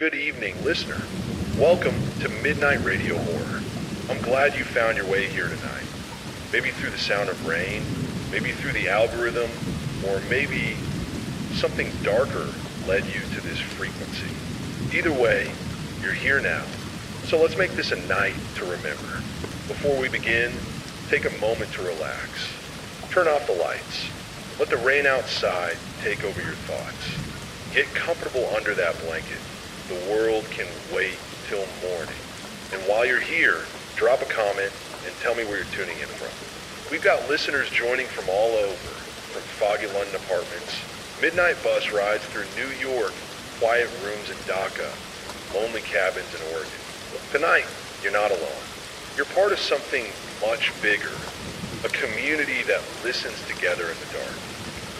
Good evening, listener. Welcome to Midnight Radio Horror. I'm glad you found your way here tonight. Maybe through the sound of rain, maybe through the algorithm, or maybe something darker led you to this frequency. Either way, you're here now. So let's make this a night to remember. Before we begin, take a moment to relax. Turn off the lights. Let the rain outside take over your thoughts. Get comfortable under that blanket. The world can wait till morning. And while you're here, drop a comment and tell me where you're tuning in from. We've got listeners joining from all over, from foggy London apartments, midnight bus rides through New York, quiet rooms in Dhaka, lonely cabins in Oregon. Tonight, you're not alone. You're part of something much bigger, a community that listens together in the dark.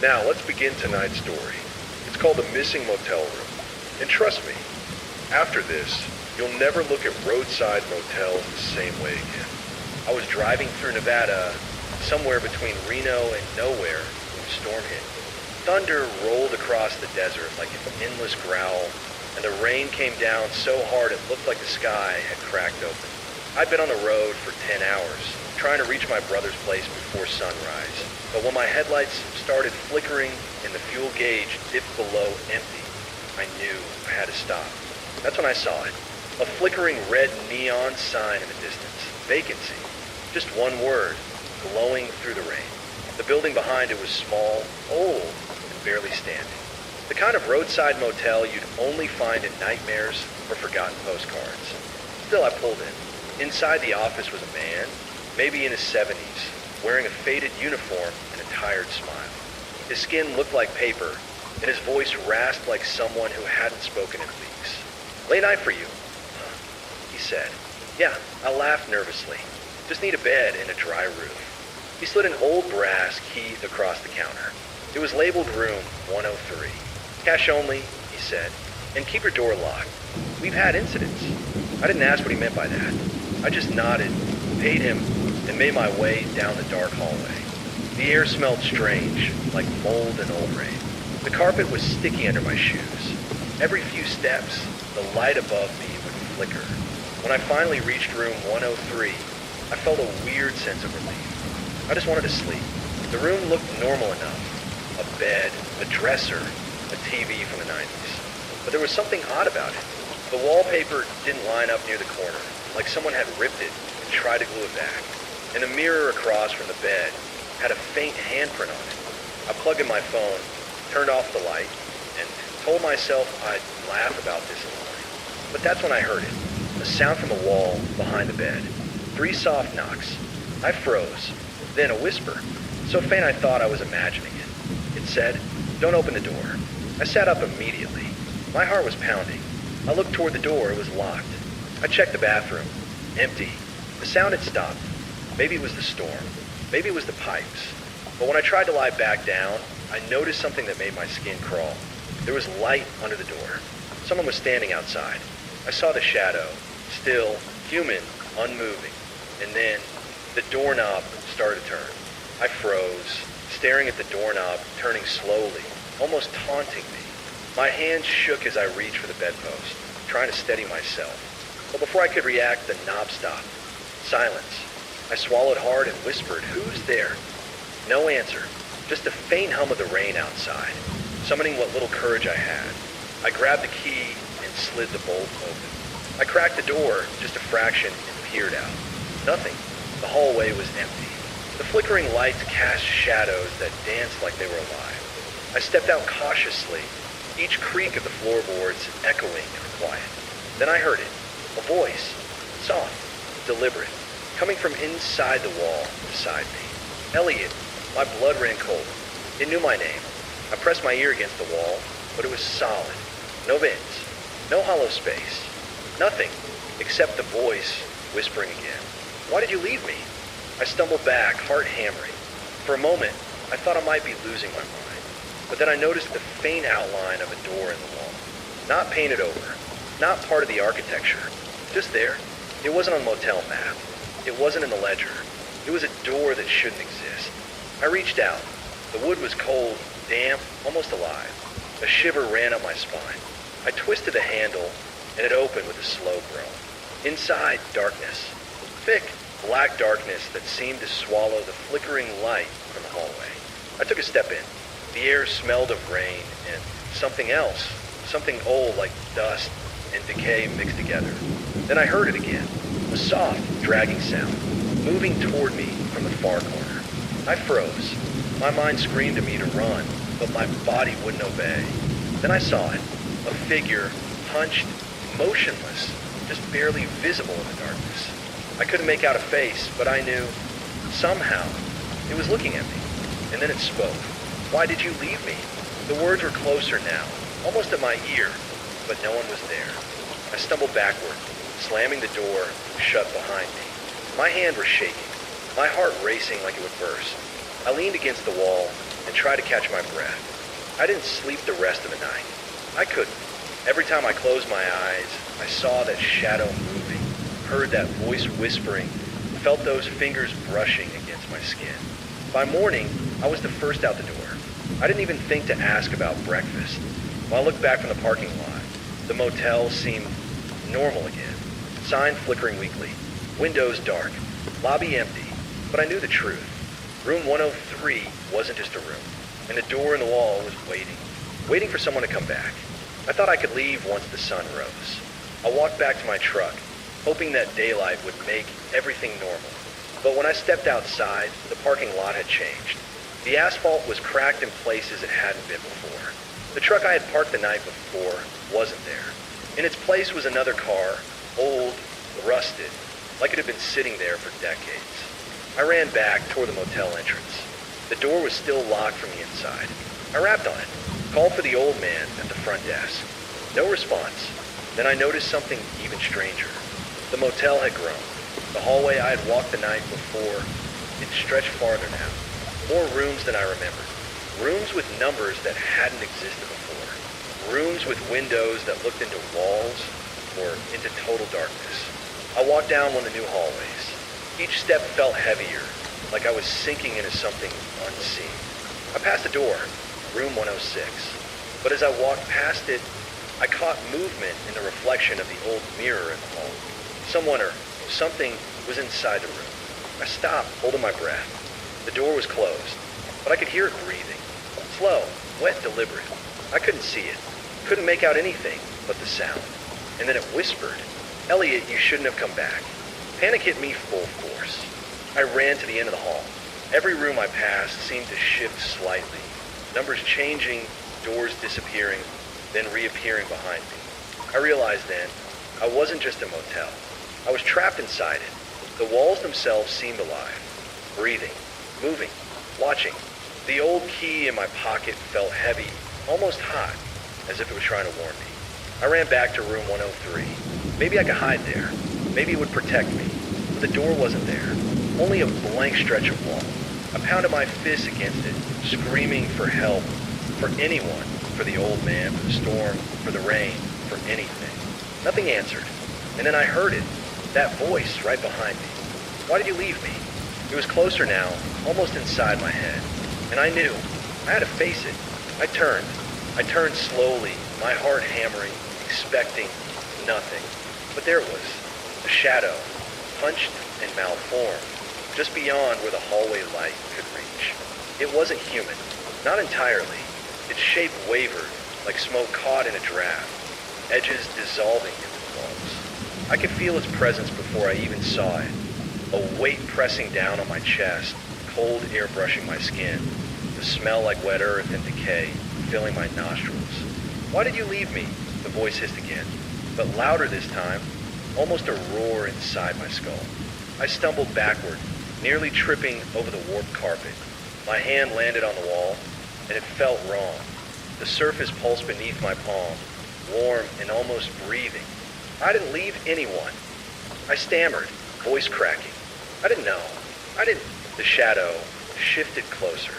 Now, let's begin tonight's story. It's called The Missing Motel Room. And trust me, after this, you'll never look at roadside motels the same way again. I was driving through Nevada, somewhere between Reno and nowhere, when the storm hit. Thunder rolled across the desert like an endless growl, and the rain came down so hard it looked like the sky had cracked open. I'd been on the road for 10 hours, trying to reach my brother's place before sunrise. But when my headlights started flickering and the fuel gauge dipped below empty, I knew I had to stop. That's when I saw it. A flickering red neon sign in the distance. Vacancy. Just one word, glowing through the rain. The building behind it was small, old, and barely standing. The kind of roadside motel you'd only find in nightmares or forgotten postcards. Still, I pulled in. Inside the office was a man, maybe in his 70s, wearing a faded uniform and a tired smile. His skin looked like paper, and his voice rasped like someone who hadn't spoken in weeks. "Late night for you," he said. "Yeah," I laughed nervously. "Just need a bed and a dry roof." He slid an old brass key across the counter. It was labeled room 103. "Cash only," he said, "and keep your door locked. We've had incidents." I didn't ask what he meant by that. I just nodded, paid him, and made my way down the dark hallway. The air smelled strange, like mold and old rain. The carpet was sticky under my shoes. Every few steps, the light above me would flicker. When I finally reached room 103, I felt a weird sense of relief. I just wanted to sleep. The room looked normal enough. A bed, a dresser, a TV from the 90s. But there was something odd about it. The wallpaper didn't line up near the corner, like someone had ripped it and tried to glue it back. And the mirror across from the bed had a faint handprint on it. I plugged in my phone, turned off the light, and told myself I'd laugh about this in the morning. But that's when I heard it, a sound from the wall behind the bed. 3 soft knocks. I froze. Then a whisper, so faint I thought I was imagining it. It said, "Don't open the door." I sat up immediately. My heart was pounding. I looked toward the door. It was locked. I checked the bathroom. Empty. The sound had stopped. Maybe it was the storm. Maybe it was the pipes. But when I tried to lie back down, I noticed something that made my skin crawl. There was light under the door. Someone was standing outside. I saw the shadow, still, human, unmoving. And then, the doorknob started to turn. I froze, staring at the doorknob, turning slowly, almost taunting me. My hands shook as I reached for the bedpost, trying to steady myself. But before I could react, the knob stopped. Silence. I swallowed hard and whispered, "Who's there?" No answer, just the faint hum of the rain outside, summoning what little courage I had. I grabbed the key and slid the bolt open. I cracked the door just a fraction and peered out. Nothing. The hallway was empty. The flickering lights cast shadows that danced like they were alive. I stepped out cautiously, each creak of the floorboards echoing in the quiet. Then I heard it, a voice, soft, deliberate, coming from inside the wall beside me. "Elliot." My blood ran cold. It knew my name. I pressed my ear against the wall, but it was solid. No vents, no hollow space, nothing except the voice whispering again. "Why did you leave me?" I stumbled back, heart hammering. For a moment, I thought I might be losing my mind. But then I noticed the faint outline of a door in the wall. Not painted over, not part of the architecture. Just there. It wasn't on the motel map. It wasn't in the ledger. It was a door that shouldn't exist. I reached out. The wood was cold, damp, almost alive. A shiver ran up my spine. I twisted the handle, and it opened with a slow groan. Inside, darkness. Thick, black darkness that seemed to swallow the flickering light from the hallway. I took a step in. The air smelled of rain and something else, something old like dust and decay mixed together. Then I heard it again, a soft, dragging sound, moving toward me from the far corner. I froze. My mind screamed to me to run, but my body wouldn't obey. Then I saw it, a figure, hunched, motionless, just barely visible in the darkness. I couldn't make out a face, but I knew, somehow, it was looking at me. And then it spoke. Why did you leave me? The words were closer now, almost at my ear, but no one was there. I stumbled backward, slamming the door shut behind me. My hand was shaking, my heart racing like it would burst. I leaned against the wall and tried to catch my breath. I didn't sleep the rest of the night. I couldn't. Every time I closed my eyes, I saw that shadow moving, heard that voice whispering, felt those fingers brushing against my skin. By morning, I was the first out the door. I didn't even think to ask about breakfast. When I looked back from the parking lot, the motel seemed normal again. Sign flickering weakly, windows dark, lobby empty, but I knew the truth. Room 103 wasn't just a room, and the door in the wall was waiting for someone to come back. I thought I could leave once the sun rose. I walked back to my truck, hoping that daylight would make everything normal. But when I stepped outside, the parking lot had changed. The asphalt was cracked in places it hadn't been before. The truck I had parked the night before wasn't there. In its place was another car, old, rusted, like it had been sitting there for decades. I ran back toward the motel entrance. The door was still locked from the inside. I rapped on it, called for the old man at the front desk. No response. Then I noticed something even stranger. The motel had grown. The hallway I had walked the night before, it stretched farther now. More rooms than I remembered. Rooms with numbers that hadn't existed before. Rooms with windows that looked into walls or into total darkness. I walked down one of the new hallways. Each step felt heavier, like I was sinking into something unseen. I passed a door, room 106. But as I walked past it, I caught movement in the reflection of the old mirror in the hall. Someone or something was inside the room. I stopped, holding my breath. The door was closed, but I could hear it breathing. Slow, wet, deliberate. I couldn't see it, couldn't make out anything but the sound. And then it whispered, "Elliot, you shouldn't have come back." Panic hit me full force. I ran to the end of the hall. Every room I passed seemed to shift slightly. Numbers changing, doors disappearing, then reappearing behind me. I realized then, I wasn't just a motel. I was trapped inside it. The walls themselves seemed alive, breathing, moving, watching. The old key in my pocket felt heavy, almost hot, as if it was trying to warn me. I ran back to room 103. Maybe I could hide there. Maybe it would protect me. But the door wasn't there. Only a blank stretch of wall. I pounded my fist against it, screaming for help, for anyone, for the old man, for the storm, for the rain, for anything. Nothing answered. And then I heard it, that voice right behind me. "Why did you leave me?" It was closer now, almost inside my head. And I knew. I had to face it. I turned slowly, my heart hammering, expecting nothing. But there it was, a shadow, hunched and malformed, just beyond where the hallway light could reach. It wasn't human, not entirely. Its shape wavered, like smoke caught in a draft, edges dissolving into the walls. I could feel its presence before I even saw it, a weight pressing down on my chest, cold air brushing my skin, the smell like wet earth and decay filling my nostrils. "Why did you leave me?" the voice hissed again, but louder this time, almost a roar inside my skull. I stumbled backward, nearly tripping over the warped carpet. My hand landed on the wall, and it felt wrong. The surface pulsed beneath my palm, warm and almost breathing. I didn't leave anyone. I stammered, voice cracking. I didn't know. The shadow shifted closer.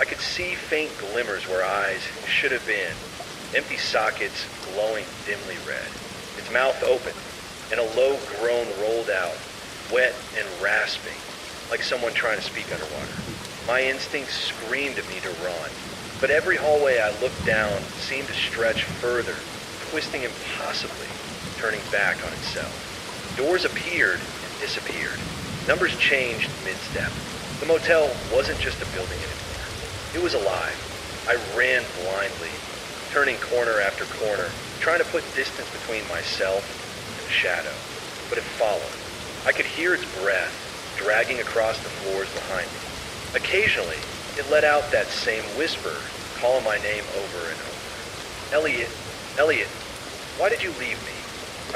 I could see faint glimmers where eyes should have been, empty sockets glowing dimly red. Its mouth opened, and a low groan rolled out, wet and rasping, like someone trying to speak underwater. My instincts screamed at me to run, but every hallway I looked down seemed to stretch further, twisting impossibly, turning back on itself. Doors appeared and disappeared. Numbers changed mid-step. The motel wasn't just a building anymore. It was alive. I ran blindly, turning corner after corner, trying to put distance between myself and the shadow. But it followed. I could hear its breath dragging across the floors behind me. Occasionally, it let out that same whisper, calling my name over and over. Elliot, Elliot, why did you leave me?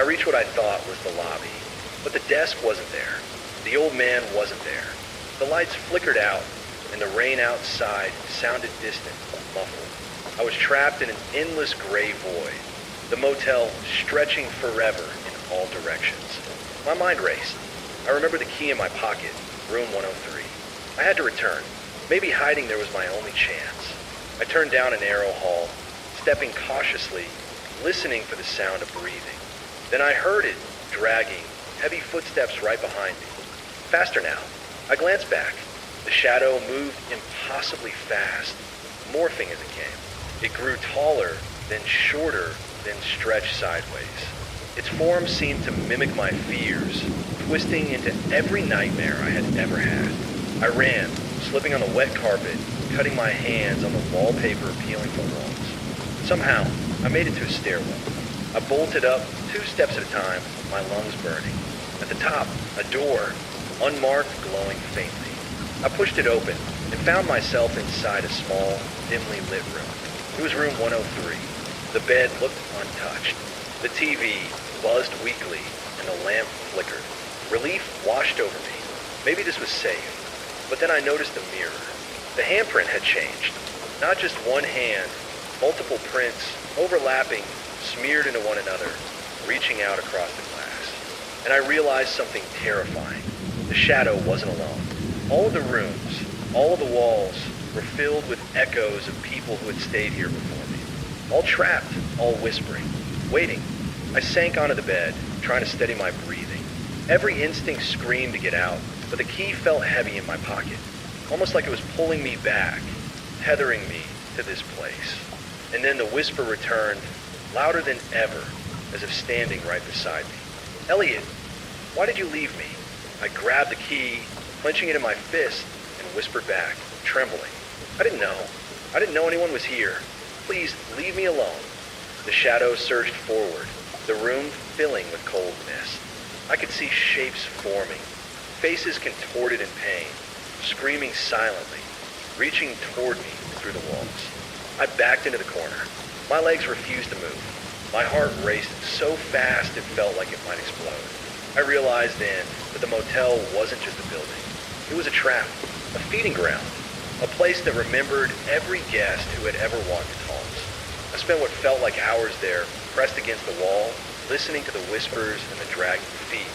I reached what I thought was the lobby, but the desk wasn't there. The old man wasn't there. The lights flickered out, and the rain outside sounded distant, muffled. I was trapped in an endless gray void, the motel stretching forever in all directions. My mind raced. I remember the key in my pocket, room 103. I had to return. Maybe hiding there was my only chance. I turned down a narrow hall, stepping cautiously, listening for the sound of breathing. Then I heard it, dragging, heavy footsteps right behind me. Faster now. I glanced back. The shadow moved impossibly fast, morphing as it came. It grew taller, then shorter, then stretched sideways. Its form seemed to mimic my fears, twisting into every nightmare I had ever had. I ran, slipping on the wet carpet, cutting my hands on the wallpaper peeling from walls. Somehow, I made it to a stairwell. I bolted up 2 steps at a time, my lungs burning. At the top, a door, unmarked, glowing faintly. I pushed it open and found myself inside a small, dimly lit room. It was room 103. The bed looked untouched. The TV buzzed weakly and the lamp flickered. Relief washed over me. Maybe this was safe. But then I noticed the mirror. The handprint had changed. Not just one hand, multiple prints, overlapping, smeared into one another, reaching out across the glass. And I realized something terrifying. The shadow wasn't alone. All of the rooms, all of the walls were filled with echoes of people who had stayed here before me. All trapped, all whispering, waiting. I sank onto the bed, trying to steady my breathing. Every instinct screamed to get out, but the key felt heavy in my pocket, almost like it was pulling me back, tethering me to this place. And then the whisper returned, louder than ever, as if standing right beside me. Elliot, why did you leave me? I grabbed the key, clenching it in my fist, and whispered back, trembling. I didn't know. I didn't know anyone was here. Please, leave me alone. The shadow surged forward, the room filling with cold mist. I could see shapes forming, faces contorted in pain, screaming silently, reaching toward me through the walls. I backed into the corner. My legs refused to move. My heart raced so fast it felt like it might explode. I realized then that the motel wasn't just a building. It was a trap, a feeding ground, a place that remembered every guest who had ever walked its halls. I spent what felt like hours there, pressed against the wall, listening to the whispers and the dragging feet,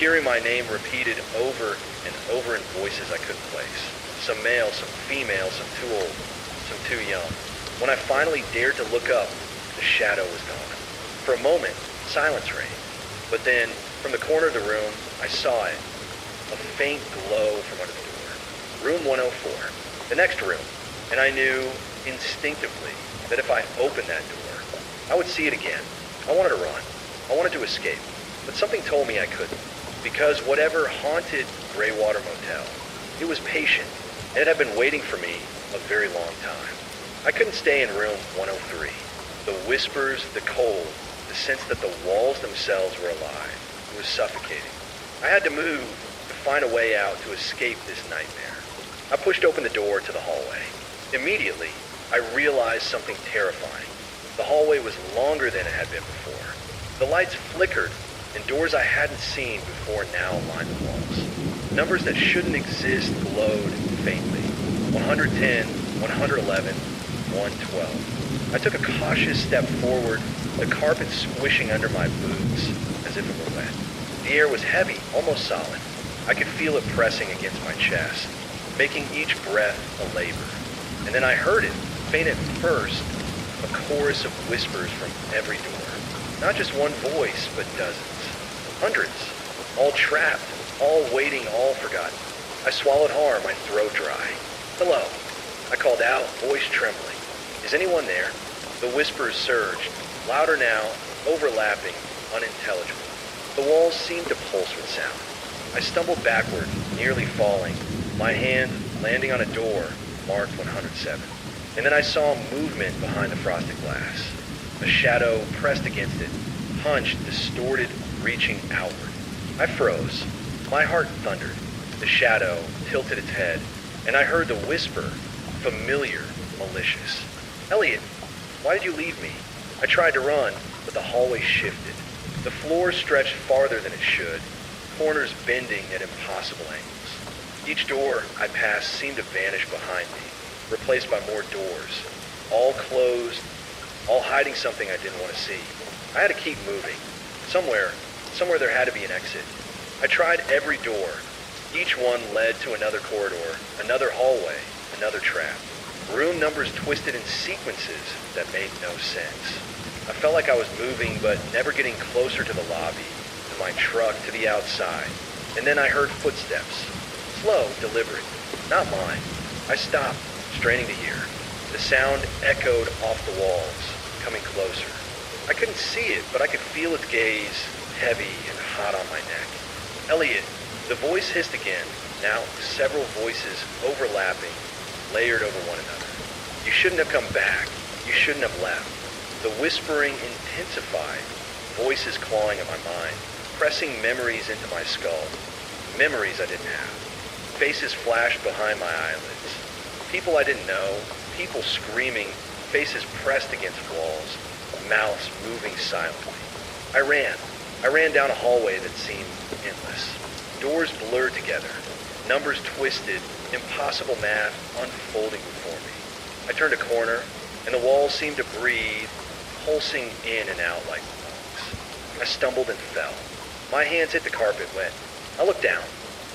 hearing my name repeated over and over in voices I couldn't place. Some male, some female, some too old, some too young. When I finally dared to look up, the shadow was gone. For a moment, silence reigned. But then, from the corner of the room, I saw it. A faint glow from under the door. Room 104. The next room. And I knew, instinctively, that if I opened that door, I would see it again. I wanted to run. I wanted to escape. But something told me I couldn't. Because whatever haunted Greywater Motel, it was patient, and it had been waiting for me a very long time. I couldn't stay in room 103. The whispers, the cold, the sense that the walls themselves were alive. It was suffocating. I had to move to find a way out to escape this nightmare. I pushed open the door to the hallway. Immediately, I realized something terrifying. The hallway was longer than it had been before. The lights flickered, and doors I hadn't seen before now lined the walls. Numbers that shouldn't exist glowed faintly. 110, 111, 112. I took a cautious step forward, the carpet squishing under my boots as if it were wet. The air was heavy, almost solid. I could feel it pressing against my chest, making each breath a labor. And then I heard it, faint at first, a chorus of whispers from every door. Not just one voice, but dozens. Hundreds. All trapped, all waiting, all forgotten. I swallowed hard, my throat dry. Hello. I called out, voice trembling. Is anyone there? The whispers surged, louder now, overlapping, unintelligible. The walls seemed to pulse with sound. I stumbled backward, nearly falling, my hand landing on a door marked 107. And then I saw movement behind the frosted glass. A shadow pressed against it, hunched, distorted, reaching outward. I froze. My heart thundered. The shadow tilted its head, and I heard the whisper, familiar, malicious. "Elliot, why did you leave me?" I tried to run, but the hallway shifted. The floor stretched farther than it should, corners bending at impossible angles. Each door I passed seemed to vanish behind me, replaced by more doors, all closed, all hiding something I didn't want to see. I had to keep moving. Somewhere there had to be an exit. I tried every door. Each one led to another corridor, another hallway, another trap. Room numbers twisted in sequences that made no sense. I felt like I was moving, but never getting closer to the lobby, to my truck, to the outside. And then I heard footsteps. Slow, deliberate, not mine. I stopped, straining to hear. The sound echoed off the walls, coming closer. I couldn't see it, but I could feel its gaze, heavy and hot on my neck. "Elliot," the voice hissed again, now several voices overlapping, layered over one another. "You shouldn't have come back. You shouldn't have left." The whispering intensified, voices clawing at my mind, pressing memories into my skull. Memories I didn't have. Faces flashed behind my eyelids. People I didn't know, people screaming, faces pressed against walls, mouths moving silently. I ran down a hallway that seemed endless. Doors blurred together, numbers twisted, impossible math unfolding before me. I turned a corner, and the walls seemed to breathe, pulsing in and out like lungs. I stumbled and fell. My hands hit the carpet wet. I looked down.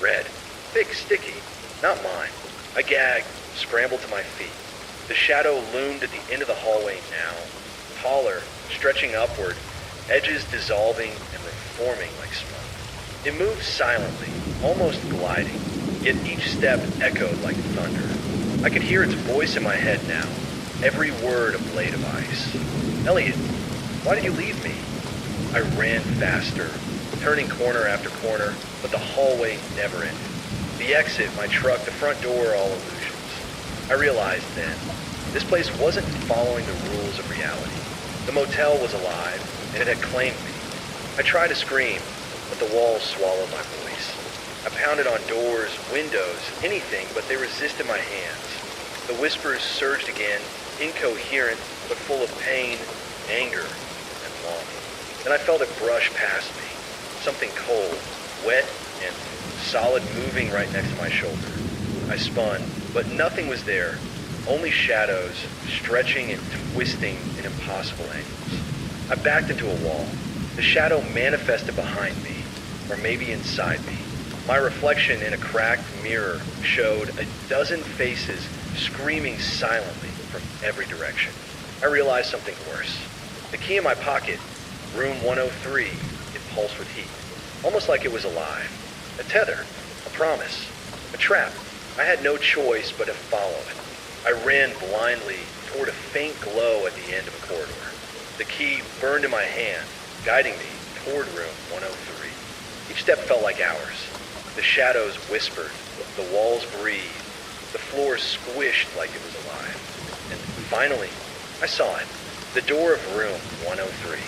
Red. Thick, sticky. Not mine. I gagged, scrambled to my feet. The shadow loomed at the end of the hallway now, taller, stretching upward, edges dissolving and reforming like smoke. It moved silently, almost gliding, yet each step echoed like thunder. I could hear its voice in my head now, every word a blade of ice. "Elliot, why did you leave me?" I ran faster, turning corner after corner, but the hallway never ended. The exit, my truck, the front door, all illusions. I realized then, this place wasn't following the rules of reality. The motel was alive, and it had claimed me. I tried to scream, but the walls swallowed my voice. I pounded on doors, windows, anything, but they resisted my hands. The whispers surged again, incoherent, but full of pain, anger, and longing. Then I felt it brush past me, something cold, wet, and solid moving right next to my shoulder. I spun, but nothing was there, only shadows, stretching and twisting in impossible angles. I backed into a wall. The shadow manifested behind me, or maybe inside me. My reflection in a cracked mirror showed a dozen faces screaming silently from every direction. I realized something worse. The key in my pocket, room 103, it pulsed with heat, almost like it was alive. A tether, a promise, a trap. I had no choice but to follow it. I ran blindly toward a faint glow at the end of a corridor. The key burned in my hand, guiding me toward room 103. Each step felt like hours. The shadows whispered, the walls breathed, the floor squished like it was alive. And finally, I saw it. The door of room 103.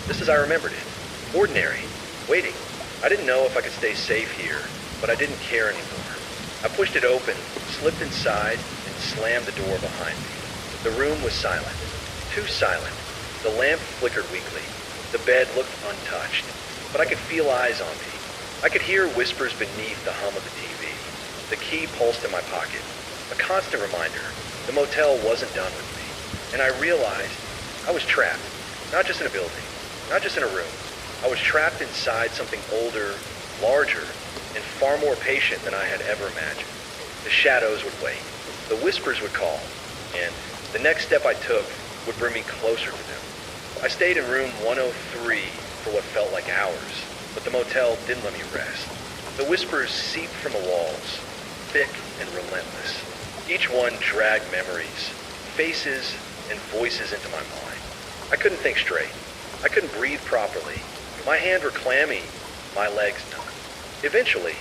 Just as I remembered it. Ordinary. Waiting. I didn't know if I could stay safe here, but I didn't care anymore. I pushed it open, slipped inside, and slammed the door behind me. The room was silent. Too silent. The lamp flickered weakly. The bed looked untouched, but I could feel eyes on me. I could hear whispers beneath the hum of the TV. The key pulsed in my pocket. A constant reminder. The motel wasn't done with me. And I realized I was trapped. Not just in a building. Not just in a room. I was trapped inside something older, larger, and far more patient than I had ever imagined. The shadows would wait. The whispers would call. And the next step I took would bring me closer to them. I stayed in room 103 for what felt like hours, but the motel didn't let me rest. The whispers seeped from the walls, thick and relentless. Each one dragged memories, faces, and voices into my mind. I couldn't think straight. I couldn't breathe properly. My hands were clammy, my legs numb. Eventually,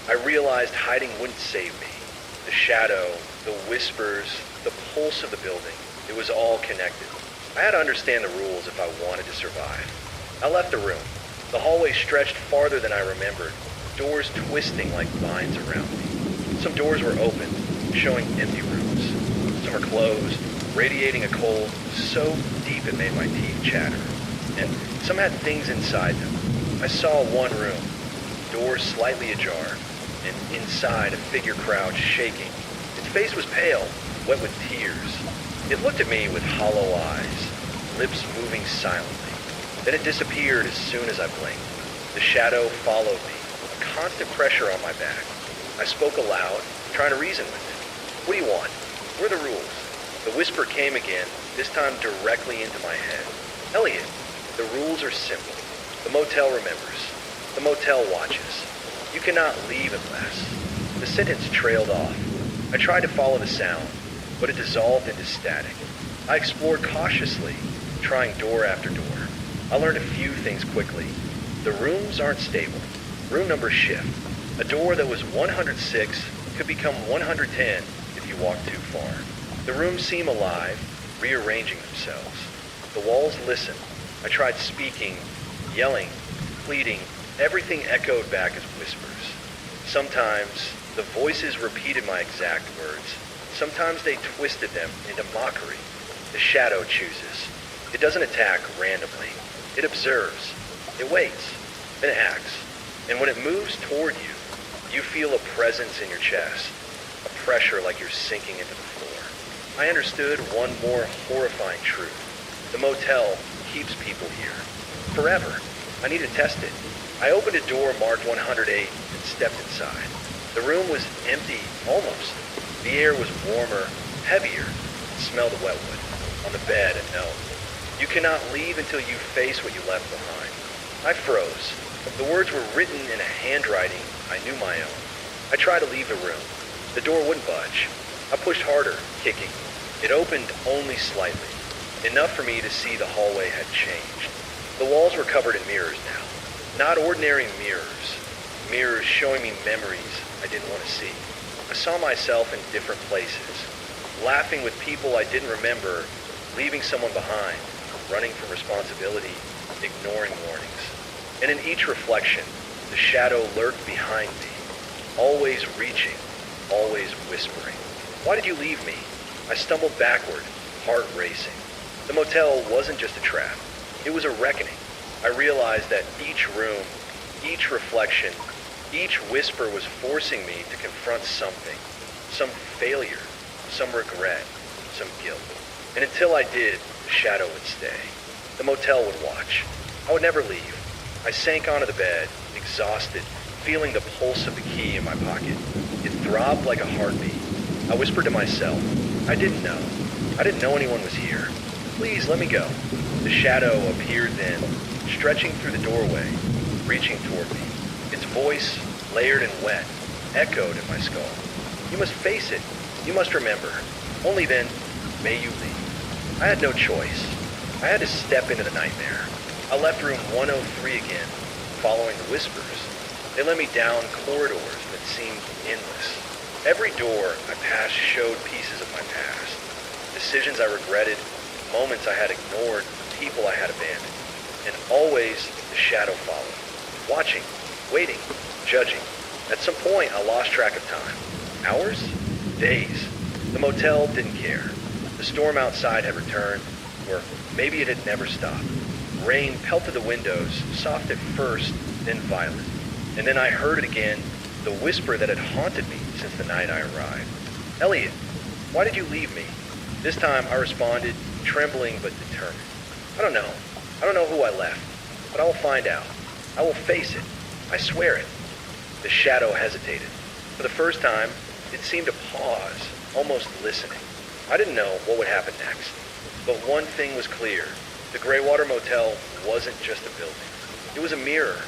I realized hiding wouldn't save me. The shadow, the whispers, the pulse of the building, it was all connected. I had to understand the rules if I wanted to survive. I left the room. The hallway stretched farther than I remembered, doors twisting like vines around me. Some doors were open, showing empty rooms. Some were closed, radiating a cold so deep it made my teeth chatter. And some had things inside them. I saw one room, door slightly ajar, and inside a figure crouched, shaking. Its face was pale, wet with tears. It looked at me with hollow eyes, lips moving silently. Then it disappeared as soon as I blinked. The shadow followed me, a constant pressure on my back. I spoke aloud, trying to reason with it. What do you want? What are the rules? The whisper came again, this time directly into my head. Elliot, the rules are simple. The motel remembers. The motel watches. You cannot leave unless. The sentence trailed off. I tried to follow the sound, but it dissolved into static. I explored cautiously, trying door after door. I learned a few things quickly. The rooms aren't stable. Room numbers shift. A door that was 106 could become 110 if you walk too far. The rooms seem alive, rearranging themselves. The walls listen. I tried speaking, yelling, pleading. Everything echoed back as whispers. Sometimes the voices repeated my exact words. Sometimes they twisted them into mockery. The shadow chooses. It doesn't attack randomly. It observes. It waits. Then it acts. And when it moves toward you, you feel a presence in your chest. A pressure like you're sinking into the floor. I understood one more horrifying truth. The motel keeps people here. Forever. I need to test it. I opened a door marked 108 and stepped inside. The room was empty, almost. The air was warmer, heavier. It smelled of wetwood. On the bed, a note. You cannot leave until you face what you left behind. I froze. The words were written in a handwriting I knew my own. I tried to leave the room. The door wouldn't budge. I pushed harder, kicking. It opened only slightly, enough for me to see the hallway had changed. The walls were covered in mirrors now. Not ordinary mirrors. Mirrors showing me memories I didn't want to see. I saw myself in different places, laughing with people I didn't remember, leaving someone behind, running from responsibility, ignoring warnings. And in each reflection, the shadow lurked behind me, always reaching, always whispering. Why did you leave me? I stumbled backward, heart racing. The motel wasn't just a trap. It was a reckoning. I realized that each room, each reflection, each whisper was forcing me to confront something. Some failure, some regret, some guilt. And until I did, the shadow would stay. The motel would watch. I would never leave. I sank onto the bed, exhausted, feeling the pulse of the key in my pocket. It throbbed like a heartbeat. I whispered to myself. I didn't know. I didn't know anyone was here. Please let me go. The shadow appeared then, stretching through the doorway, reaching toward me. Its voice, layered and wet, echoed in my skull. You must face it. You must remember. Only then may you leave. I had no choice. I had to step into the nightmare. I left room 103 again, following the whispers. They led me down corridors that seemed endless. Every door I passed showed pieces of my past. Decisions I regretted, moments I had ignored, people I had abandoned. And always the shadow followed, watching, waiting, judging. At some point, I lost track of time. Hours? Days. The motel didn't care. The storm outside had returned, or maybe it had never stopped. Rain pelted the windows, soft at first, then violent. And then I heard it again, the whisper that had haunted me since the night I arrived. Elliot, why did you leave me? This time I responded, trembling but determined. I don't know. I don't know who I left, but I will find out. I will face it. I swear it. The shadow hesitated. For the first time, it seemed to pause, almost listening. I didn't know what would happen next, but one thing was clear. The Greywater Motel wasn't just a building. It was a mirror,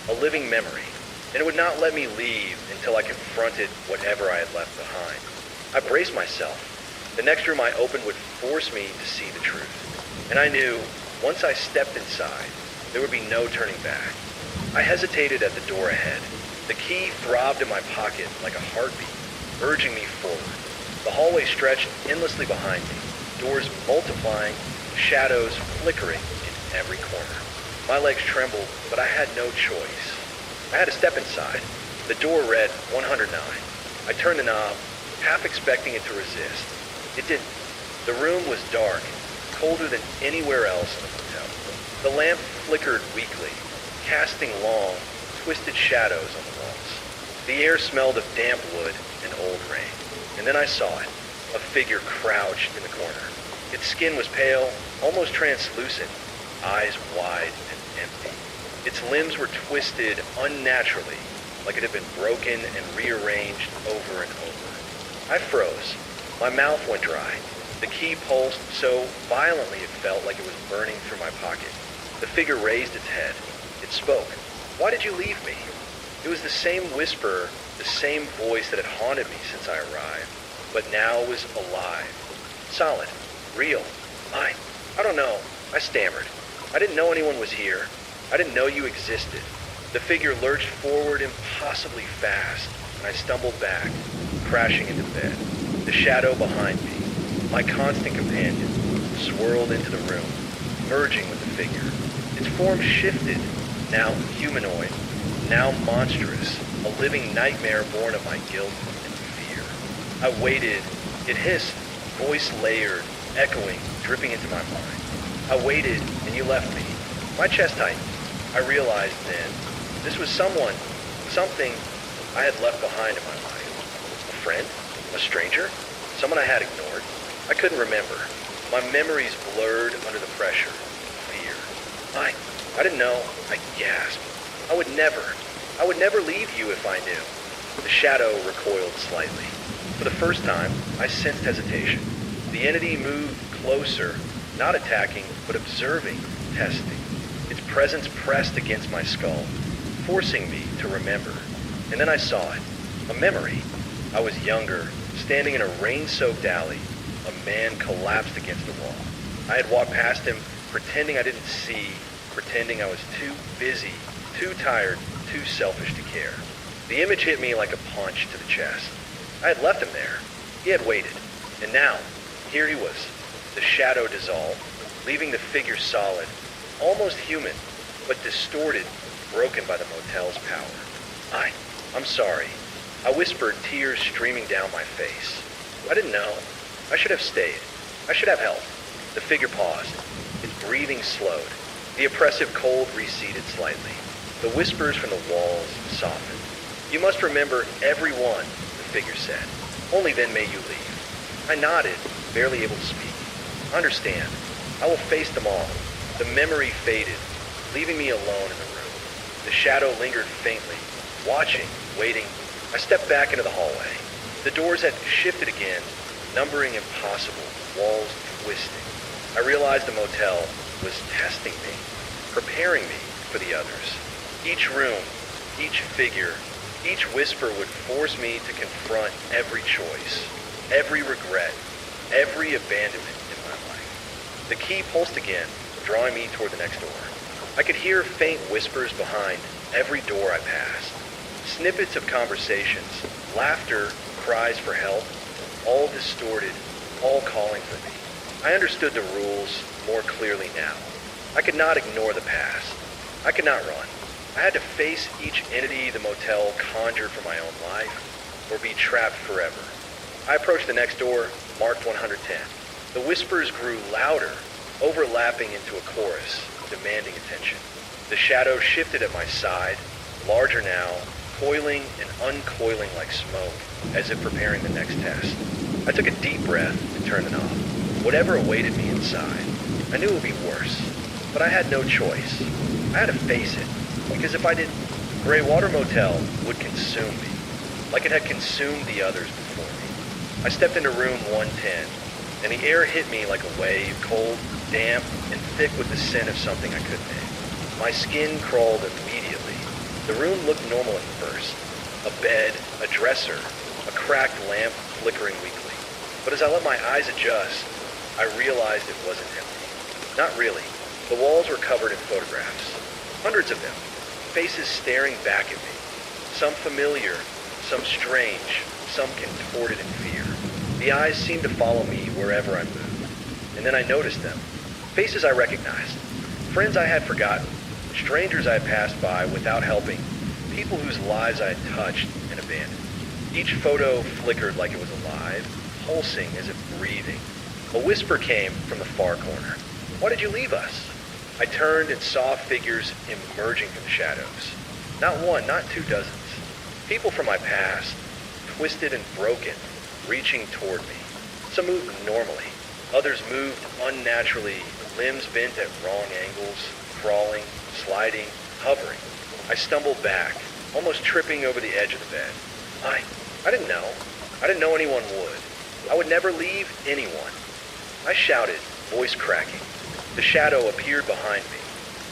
a living memory, and it would not let me leave until I confronted whatever I had left behind. I braced myself. The next room I opened would force me to see the truth. And I knew Once I stepped inside, there would be no turning back. I hesitated at the door ahead. The key throbbed in my pocket like a heartbeat, urging me forward. The hallway stretched endlessly behind me, doors multiplying, shadows flickering in every corner. My legs trembled, but I had no choice. I had to step inside. The door read 109. I turned the knob, half expecting it to resist. It didn't. The room was dark, colder than anywhere else in the hotel. The lamp flickered weakly, casting long, twisted shadows on the walls. The air smelled of damp wood and old rain. And then I saw it, a figure crouched in the corner. Its skin was pale, almost translucent, eyes wide and empty. Its limbs were twisted unnaturally, like it had been broken and rearranged over and over. I froze. My mouth went dry. The key pulsed so violently it felt like it was burning through my pocket. The figure raised its head. It spoke. Why did you leave me? It was the same whisper, the same voice that had haunted me since I arrived, but now was alive. Solid. Real. I don't know. I stammered. I didn't know anyone was here. I didn't know you existed. The figure lurched forward impossibly fast, and I stumbled back, crashing into bed. The shadow behind me, my constant companion, swirled into the room, merging with the figure. Its form shifted, now humanoid, now monstrous, a living nightmare born of my guilt and fear. I waited. It hissed, voice layered, echoing, dripping into my mind. I waited, and you left me. My chest tightened. I realized then, this was someone, something I had left behind in my life. A friend? A stranger? Someone I had ignored? I couldn't remember. My memories blurred under the pressure. Fear. I didn't know. I gasped. I would never leave you if I knew. The shadow recoiled slightly. For the first time, I sensed hesitation. The entity moved closer, not attacking, but observing, testing. Its presence pressed against my skull, forcing me to remember. And then I saw it. A memory. I was younger, standing in a rain-soaked alley. A man collapsed against the wall. I had walked past him, pretending I didn't see, pretending I was too busy, too tired, too selfish to care. The image hit me like a punch to the chest. I had left him there. He had waited. And now, here he was. The shadow dissolved, leaving the figure solid, almost human, but distorted, broken by the motel's power. I'm sorry. I whispered, tears streaming down my face. I didn't know. I should have stayed. I should have helped. The figure paused. Its breathing slowed. The oppressive cold receded slightly. The whispers from the walls softened. You must remember every one, the figure said. Only then may you leave. I nodded, barely able to speak. Understand. I will face them all. The memory faded, leaving me alone in the room. The shadow lingered faintly, watching, waiting. I stepped back into the hallway. The doors had shifted again, numbering impossible, walls twisting. I realized the motel was testing me, preparing me for the others. Each room, each figure, each whisper would force me to confront every choice, every regret, every abandonment in my life. The key pulsed again, drawing me toward the next door. I could hear faint whispers behind every door I passed. Snippets of conversations, laughter, cries for help, all distorted, all calling for me. I understood the rules more clearly now. I could not ignore the past. I could not run. I had to face each entity the motel conjured for my own life, or be trapped forever. I approached the next door, marked 110. The whispers grew louder, overlapping into a chorus, demanding attention. The shadow shifted at my side, larger now, coiling and uncoiling like smoke, as if preparing the next test. I took a deep breath and turned the knob. Whatever awaited me inside, I knew it would be worse, but I had no choice. I had to face it, because if I didn't, Greywater Motel would consume me, like it had consumed the others before me. I stepped into room 110, and the air hit me like a wave, cold, damp, and thick with the scent of something I couldn't name. My skin crawled immediately. The room looked normal at first. A bed, a dresser, a cracked lamp flickering weakly. But as I let my eyes adjust, I realized it wasn't empty. Not really. The walls were covered in photographs, hundreds of them, faces staring back at me. Some familiar, some strange, some contorted in fear. The eyes seemed to follow me wherever I moved. And then I noticed them. Faces I recognized. Friends I had forgotten. Strangers I had passed by without helping. People whose lives I had touched and abandoned. Each photo flickered like it was alive, pulsing as if breathing. A whisper came from the far corner. "Why did you leave us?" I turned and saw figures emerging from the shadows. Not one, not 2 dozens. People from my past, twisted and broken, reaching toward me. Some moved normally. Others moved unnaturally, limbs bent at wrong angles, crawling, sliding, hovering. I stumbled back, almost tripping over the edge of the bed. I didn't know. I didn't know anyone would. I would never leave anyone. I shouted, voice cracking. The shadow appeared behind me,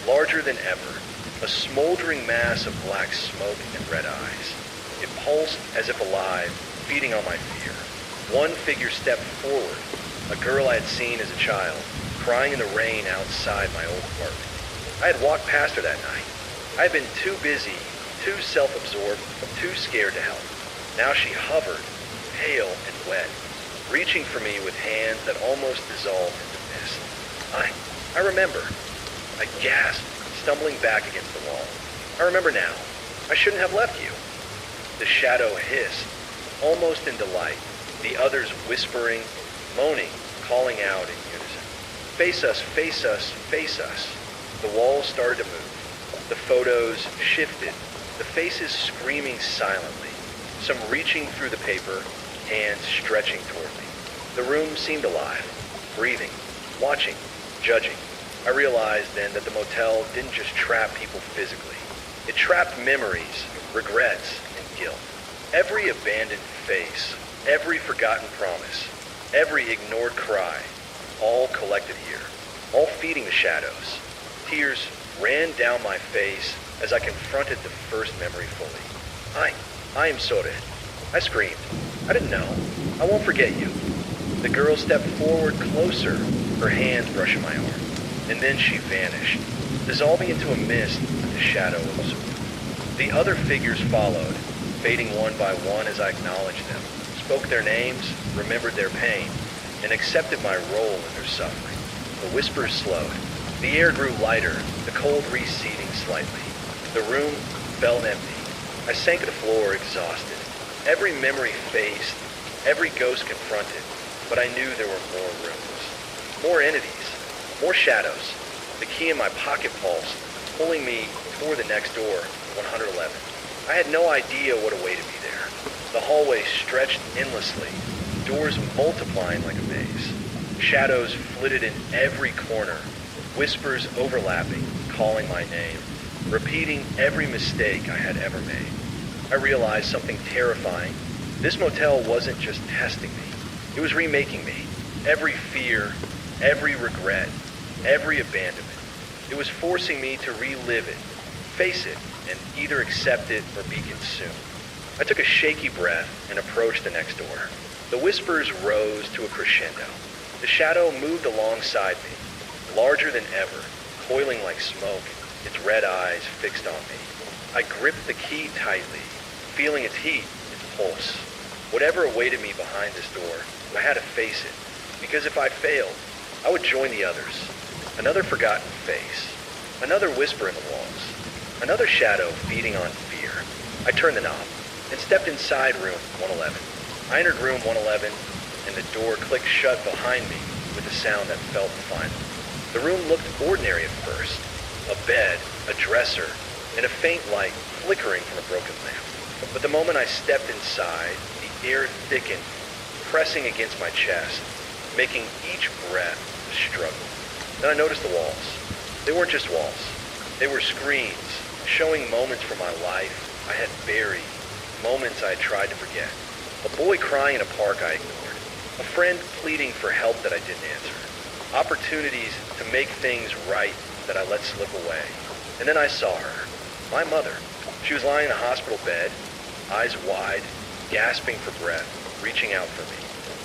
larger than ever, a smoldering mass of black smoke and red eyes. It pulsed as if alive, feeding on my fear. One figure stepped forward, a girl I had seen as a child, crying in the rain outside my old apartment. I had walked past her that night. I had been too busy, too self-absorbed, too scared to help. Now she hovered, pale and wet, reaching for me with hands that almost dissolved into mist. I remember. I gasped, stumbling back against the wall. I remember now. I shouldn't have left you. The shadow hissed, almost in delight, the others whispering, moaning, calling out in unison. Face us, face us, face us. The walls started to move. The photos shifted, the faces screaming silently, some reaching through the paper, hands stretching toward me. The room seemed alive, breathing, watching, judging. I realized then that the motel didn't just trap people physically. It trapped memories, regrets, and guilt. Every abandoned face, every forgotten promise, every ignored cry, all collected here, all feeding the shadows. Tears ran down my face as I confronted the first memory fully. I am Sored. I screamed. I didn't know. I won't forget you. The girl stepped forward closer, her hands brushing my arm. And then she vanished, dissolving into a mist that the shadow absorbed. The other figures followed, fading one by one as I acknowledged them, spoke their names, remembered their pain, and accepted my role in their suffering. The whispers slowed. The air grew lighter, the cold receding slightly. The room felt empty. I sank to the floor, exhausted. Every memory faced, every ghost confronted, but I knew there were more rooms, more entities, more shadows. The key in my pocket pulsed, pulling me toward the next door, 111. I had no idea what awaited me there. The hallway stretched endlessly, doors multiplying like a maze. Shadows flitted in every corner, whispers overlapping, calling my name, repeating every mistake I had ever made. I realized something terrifying. This motel wasn't just testing me. It was remaking me. Every fear, every regret, every abandonment. It was forcing me to relive it, face it, and either accept it or be consumed. I took a shaky breath and approached the next door. The whispers rose to a crescendo. The shadow moved alongside me, larger than ever, coiling like smoke, its red eyes fixed on me. I gripped the key tightly, feeling its heat, its pulse. Whatever awaited me behind this door, I had to face it, because if I failed, I would join the others. Another forgotten face, another whisper in the walls, another shadow feeding on fear. I turned the knob and stepped inside room 111. I entered room 111, and the door clicked shut behind me with a sound that felt final. The room looked ordinary at first. A bed, a dresser, and a faint light flickering from a broken lamp. But the moment I stepped inside, the air thickened, pressing against my chest, making each breath a struggle. Then I noticed the walls. They weren't just walls. They were screens, showing moments from my life I had buried, moments I had tried to forget. A boy crying in a park I ignored. A friend pleading for help that I didn't answer. Opportunities to make things right that I let slip away. And then I saw her, my mother. She was lying in a hospital bed, eyes wide, gasping for breath, reaching out for me.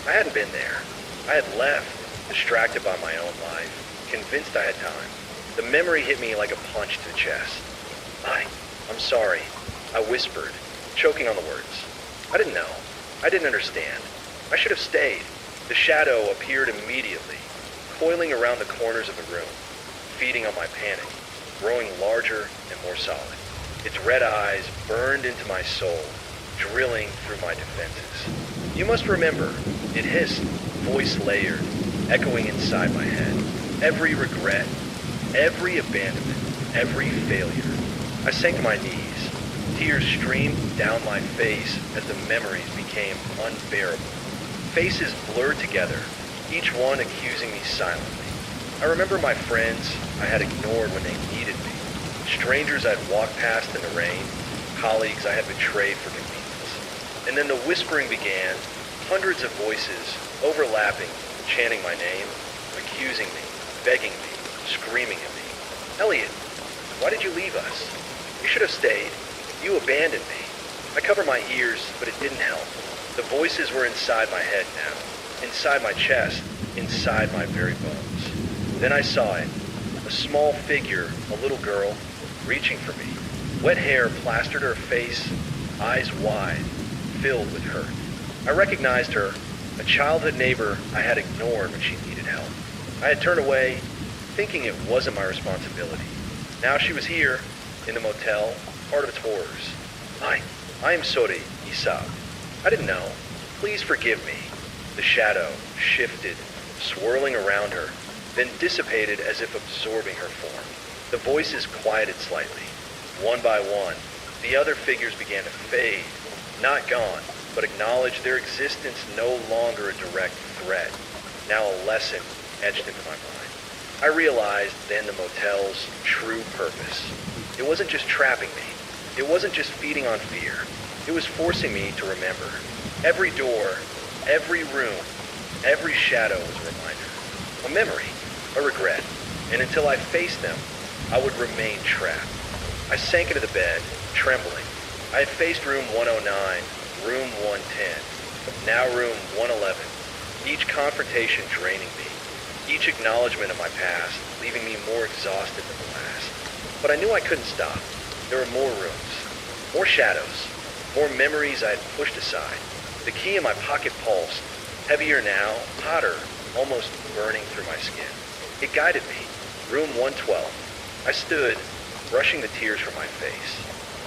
I hadn't been there. I had left, distracted by my own life, convinced I had time. The memory hit me like a punch to the chest. I'm sorry, I whispered, choking on the words. I didn't know. I didn't understand. I should have stayed. The shadow appeared immediately, coiling around the corners of the room, feeding on my panic, growing larger and more solid. Its red eyes burned into my soul, drilling through my defenses. You must remember, it hissed, voice layered, echoing inside my head. Every regret, every abandonment, every failure. I sank to my knees. Tears streamed down my face as the memories became unbearable. Faces blurred together, each one accusing me silently. I remember my friends I had ignored when they needed me, strangers I'd walked past in the rain, colleagues I had betrayed for convenience. And then the whispering began, hundreds of voices overlapping, chanting my name, accusing me, begging me, screaming at me. Elliot, why did you leave us? You should have stayed. You abandoned me. I covered my ears, but it didn't help. The voices were inside my head now, inside my chest, inside my very bones. Then I saw it, a small figure, a little girl, reaching for me. Wet hair plastered her face, eyes wide, filled with hurt. I recognized her, a childhood neighbor I had ignored when she needed help. I had turned away, thinking it wasn't my responsibility. Now she was here, in the motel, part of its horrors. I am sorry, he sobbed. I didn't know. Please forgive me. The shadow shifted, swirling around her, then dissipated as if absorbing her form. The voices quieted slightly. One by one, the other figures began to fade, not gone, but acknowledged their existence no longer a direct threat, now a lesson etched into my mind. I realized then the motel's true purpose. It wasn't just trapping me. It wasn't just feeding on fear. It was forcing me to remember. Every door, every room, every shadow was a reminder. A memory, a regret. And until I faced them, I would remain trapped. I sank into the bed, trembling. I had faced room 109, room 110, now room 111. Each confrontation draining me. Each acknowledgement of my past, leaving me more exhausted than the last. But I knew I couldn't stop. There were more rooms, more shadows, more memories I had pushed aside. The key in my pocket pulsed, heavier now, hotter, almost burning through my skin. It guided me. Room 112. I stood, brushing the tears from my face.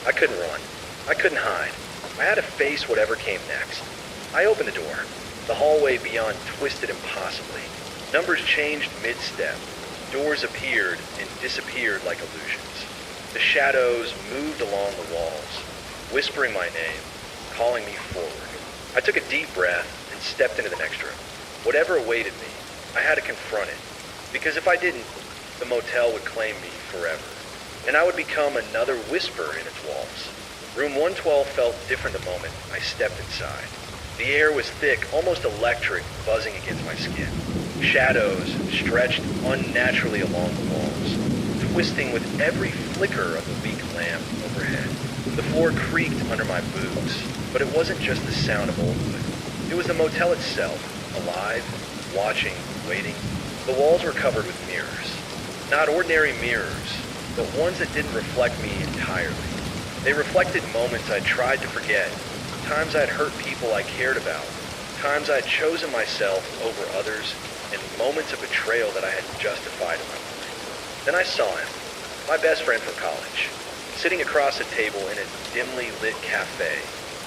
I couldn't run. I couldn't hide. I had to face whatever came next. I opened the door. The hallway beyond twisted impossibly. Numbers changed mid-step. Doors appeared and disappeared like illusions. The shadows moved along the walls, whispering my name, calling me forward. I took a deep breath and stepped into the next room. Whatever awaited me, I had to confront it. Because if I didn't, the motel would claim me forever. And I would become another whisper in its walls. Room 112 felt different the moment I stepped inside. The air was thick, almost electric, buzzing against my skin. Shadows stretched unnaturally along the walls, twisting with every flicker of the weak lamp overhead. The floor creaked under my boots, but it wasn't just the sound of old wood. It was the motel itself, alive, watching, waiting. The walls were covered with mirrors. Not ordinary mirrors, but ones that didn't reflect me entirely. They reflected moments I'd tried to forget, times I'd hurt people I cared about, times I'd chosen myself over others, and moments of betrayal that I had justified in my mind. Then I saw him, my best friend from college, sitting across a table in a dimly lit cafe,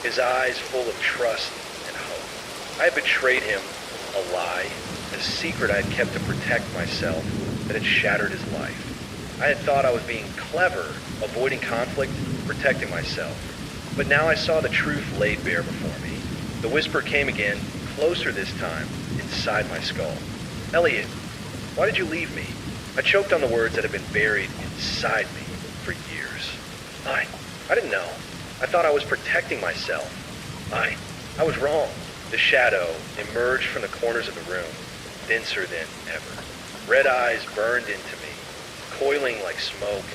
his eyes full of trust and hope. I had betrayed him, a lie, a secret I had kept to protect myself that had shattered his life. I had thought I was being clever, avoiding conflict, protecting myself. But now I saw the truth laid bare before me. The whisper came again, closer this time, inside my skull. Elliot, why did you leave me? I choked on the words that had been buried inside me for years. I didn't know. I thought I was protecting myself. I was wrong. The shadow emerged from the corners of the room, denser than ever. Red eyes burned into me, coiling like smoke,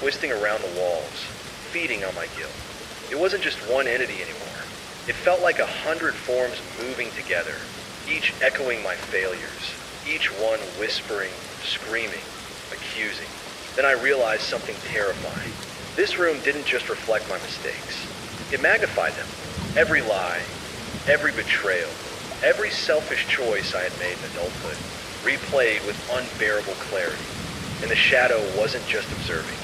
twisting around the walls, feeding on my guilt. It wasn't just one entity anymore. It felt like 100 forms moving together, each echoing my failures, each one whispering, screaming, accusing. Then I realized something terrifying. This room didn't just reflect my mistakes. It magnified them. Every lie, every betrayal, every selfish choice I had made in adulthood, replayed with unbearable clarity. And the shadow wasn't just observing.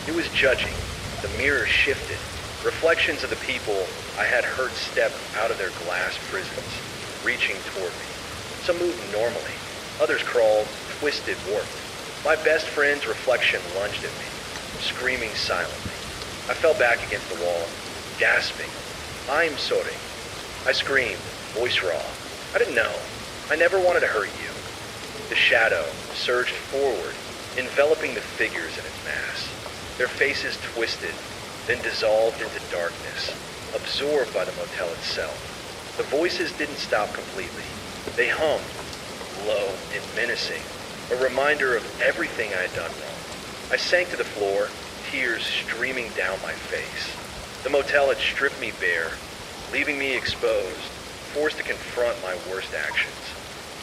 It was judging. The mirror shifted. Reflections of the people I had heard step out of their glass prisons, reaching toward me. Some moved normally. Others crawled, twisted, warped. My best friend's reflection lunged at me, screaming silently. I fell back against the wall, gasping. I'm sorry. I screamed, voice raw. I didn't know. I never wanted to hurt you. The shadow surged forward, enveloping the figures in its mass. Their faces twisted, then dissolved into darkness, absorbed by the motel itself. The voices didn't stop completely. They hummed, low and menacing, a reminder of everything I had done wrong. I sank to the floor, tears streaming down my face. The motel had stripped me bare, leaving me exposed, forced to confront my worst actions.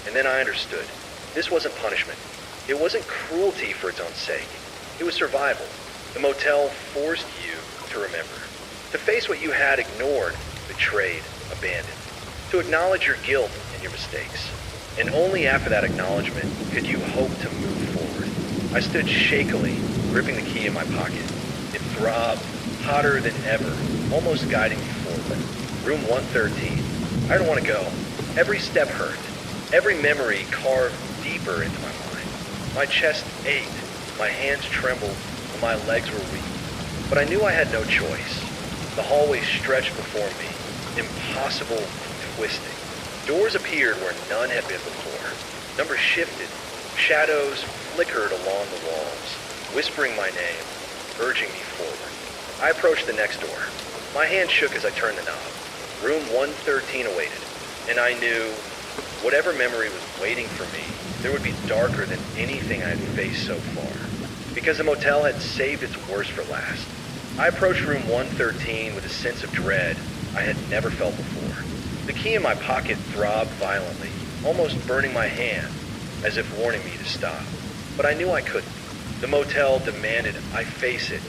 And then I understood. This wasn't punishment. It wasn't cruelty for its own sake. It was survival. The motel forced you to remember, to face what you had ignored, betrayed, abandoned, to acknowledge your guilt and your mistakes. And only after that acknowledgement could you hope to move forward. I stood shakily, gripping the key in my pocket. It throbbed, hotter than ever, almost guiding me forward. Room 113. I didn't want to go. Every step hurt. Every memory carved deeper into my mind. My chest ached, my hands trembled, and my legs were weak. But I knew I had no choice. The hallway stretched before me, impossible and twisting. Doors appeared where none had been before. Numbers shifted. Shadows flickered along the walls, whispering my name, urging me forward. I approached the next door. My hand shook as I turned the knob. Room 113 awaited, and I knew whatever memory was waiting for me, there would be darker than anything I had faced so far, because the motel had saved its worst for last. I approached room 113 with a sense of dread I had never felt before. The key in my pocket throbbed violently, almost burning my hand, as if warning me to stop. But I knew I couldn't. The motel demanded I face it,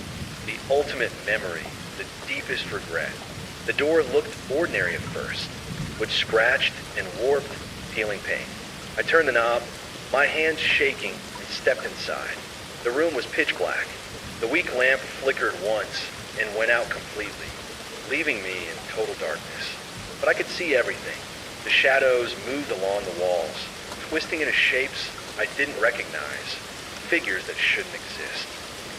the ultimate memory, the deepest regret. The door looked ordinary at first, which scratched and warped, feeling pain. I turned the knob, my hands shaking, and stepped inside. The room was pitch black. The weak lamp flickered once and went out completely, leaving me in total darkness. But I could see everything. The shadows moved along the walls, twisting into shapes I didn't recognize, figures that shouldn't exist.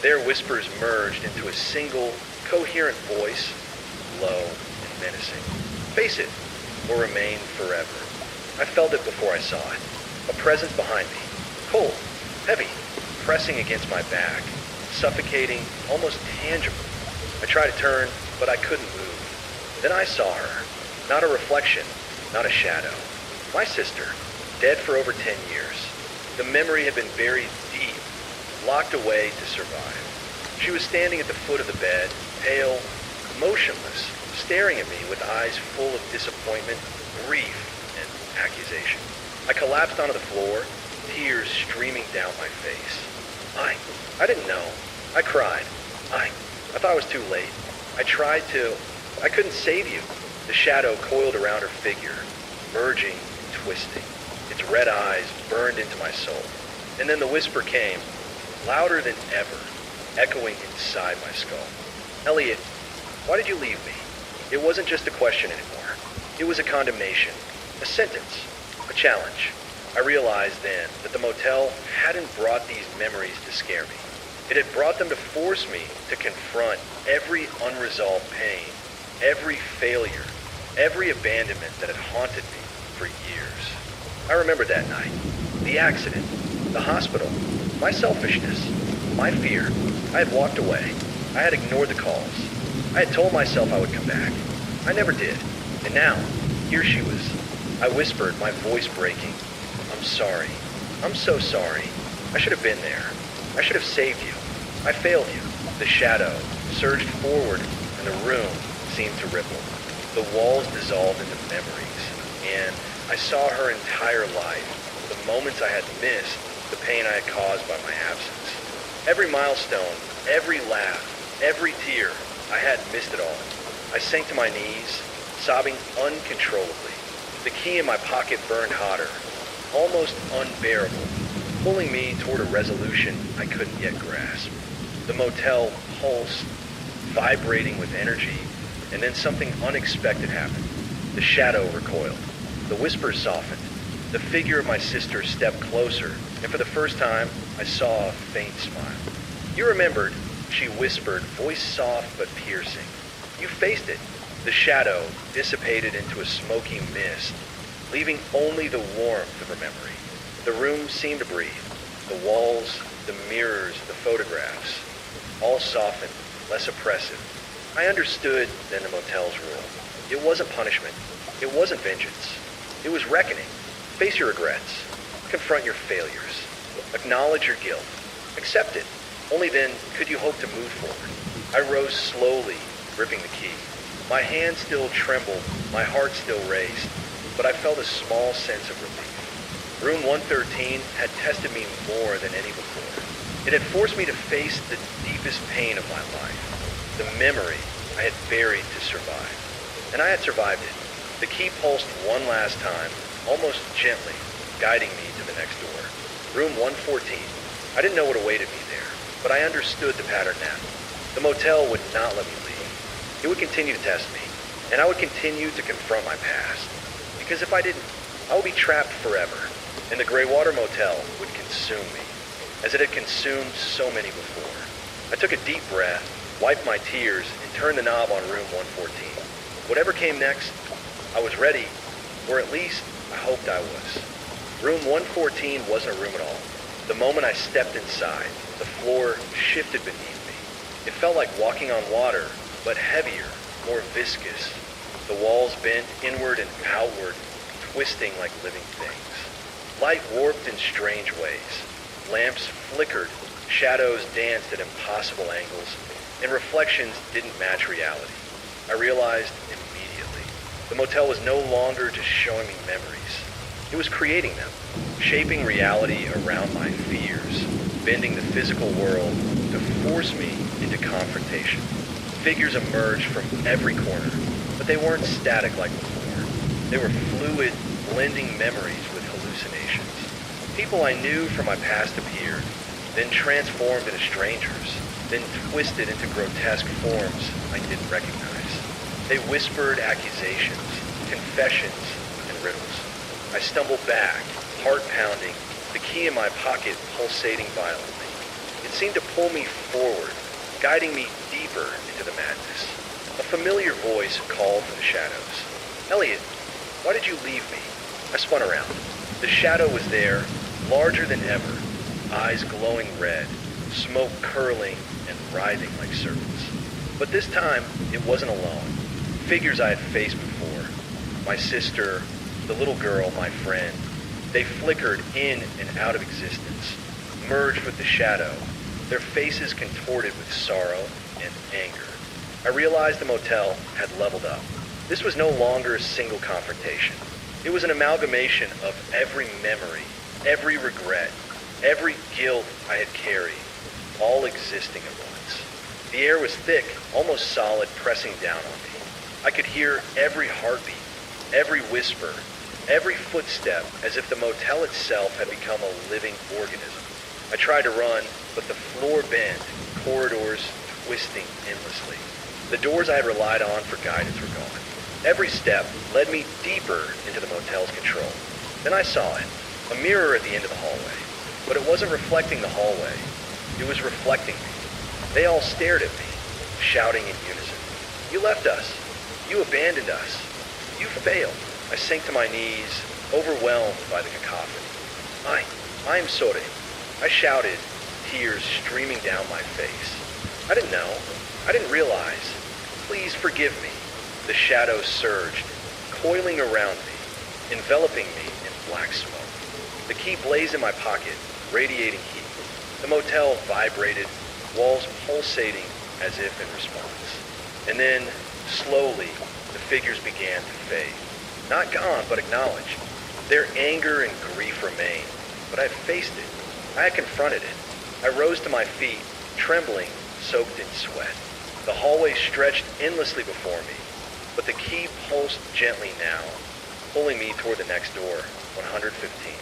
Their whispers merged into a single, coherent voice, low and menacing. Face it, or remain forever. I felt it before I saw it. A presence behind me. Cold, heavy, pressing against my back, suffocating, almost tangible. I tried to turn, but I couldn't move. Then I saw her. Not a reflection, not a shadow. My sister, dead for over 10 years. The memory had been buried deep, locked away to survive. She was standing at the foot of the bed, pale, motionless, staring at me with eyes full of disappointment, grief, and accusation. I collapsed onto the floor, tears streaming down my face. I didn't know. I cried. I thought it was too late. I couldn't save you. The shadow coiled around her figure, merging, twisting. Its red eyes burned into my soul. And then the whisper came, louder than ever, echoing inside my skull. Elliot, why did you leave me? It wasn't just a question anymore. It was a condemnation, a sentence, a challenge. I realized then that the motel hadn't brought these memories to scare me. It had brought them to force me to confront every unresolved pain, every failure, every abandonment that had haunted me for years. I remembered that night, the accident, the hospital, my selfishness, my fear. I had walked away. I had ignored the calls. I had told myself I would come back. I never did. And now, here she was. I whispered, my voice breaking. I'm sorry. I'm so sorry. I should have been there. I should have saved you. I failed you. The shadow surged forward, and the room seemed to ripple. The walls dissolved into memories, and I saw her entire life, the moments I had missed, the pain I had caused by my absence. Every milestone, every laugh, every tear, I hadn't missed it all. I sank to my knees, sobbing uncontrollably. The key in my pocket burned hotter, almost unbearable, pulling me toward a resolution I couldn't yet grasp. The motel pulsed, vibrating with energy, and then something unexpected happened. The shadow recoiled. The whispers softened. The figure of my sister stepped closer, and for the first time, I saw a faint smile. "You remembered," she whispered, voice soft but piercing. "You faced it." The shadow dissipated into a smoky mist, leaving only the warmth of her memory. The room seemed to breathe. The walls, the mirrors, the photographs, all softened, less oppressive. I understood then the motel's rule. It wasn't punishment. It wasn't vengeance. It was reckoning. Face your regrets. Confront your failures. Acknowledge your guilt. Accept it. Only then could you hope to move forward. I rose slowly, gripping the key. My hand still trembled, my heart still raced, but I felt a small sense of relief. Room 113 had tested me more than any before. It had forced me to face the deepest pain of my life, the memory I had buried to survive. And I had survived it. The key pulsed one last time, almost gently, guiding me to the next door. Room 114. I didn't know what awaited me there, but I understood the pattern now. The motel would not let me leave. It would continue to test me, and I would continue to confront my past. Because if I didn't, I would be trapped forever, and the Greywater Motel would consume me, as it had consumed so many before. I took a deep breath, wiped my tears, and turned the knob on room 114. Whatever came next, I was ready, or at least I hoped I was. Room 114 wasn't a room at all. The moment I stepped inside, the floor shifted beneath me. It felt like walking on water, but heavier, more viscous. The walls bent inward and outward, twisting like living things. Light warped in strange ways. Lamps flickered, shadows danced at impossible angles, and reflections didn't match reality. I realized immediately. The motel was no longer just showing me memories. It was creating them, shaping reality around my fears, bending the physical world to force me into confrontation. Figures emerged from every corner, but they weren't static like before. They were fluid, blending memories with hallucinations. People I knew from my past appeared, then transformed into strangers, then twisted into grotesque forms I didn't recognize. They whispered accusations, confessions, and riddles. I stumbled back, heart pounding, the key in my pocket pulsating violently. It seemed to pull me forward, guiding me deeper into the madness. A familiar voice called from the shadows. "Elliot, why did you leave me?" I spun around. The shadow was there, larger than ever, eyes glowing red, smoke curling and writhing like serpents. But this time, it wasn't alone. Figures I had faced before. My sister, the little girl, my friend. They flickered in and out of existence, merged with the shadow, their faces contorted with sorrow and anger. I realized the motel had leveled up. This was no longer a single confrontation. It was an amalgamation of every memory, every regret, every guilt I had carried, all existing at once. The air was thick, almost solid, pressing down on me. I could hear every heartbeat, every whisper, every footstep, as if the motel itself had become a living organism. I tried to run, but the floor bent, corridors twisting endlessly. The doors I had relied on for guidance were gone. Every step led me deeper into the motel's control. Then I saw it, a mirror at the end of the hallway. But it wasn't reflecting the hallway. It was reflecting me. They all stared at me, shouting in unison. "You left us. You abandoned us. You failed." I sank to my knees, overwhelmed by the cacophony. I'm sorry," I shouted, tears streaming down my face. "I didn't know. I didn't realize. Please forgive me." The shadows surged, coiling around me, enveloping me in black smoke. The key blazed in my pocket, radiating heat. The motel vibrated, walls pulsating as if in response. And then, slowly, the figures began to fade. Not gone, but acknowledged. Their anger and grief remained, but I had faced it. I had confronted it. I rose to my feet, trembling, soaked in sweat. The hallway stretched endlessly before me, but the key pulsed gently now, pulling me toward the next door, 115.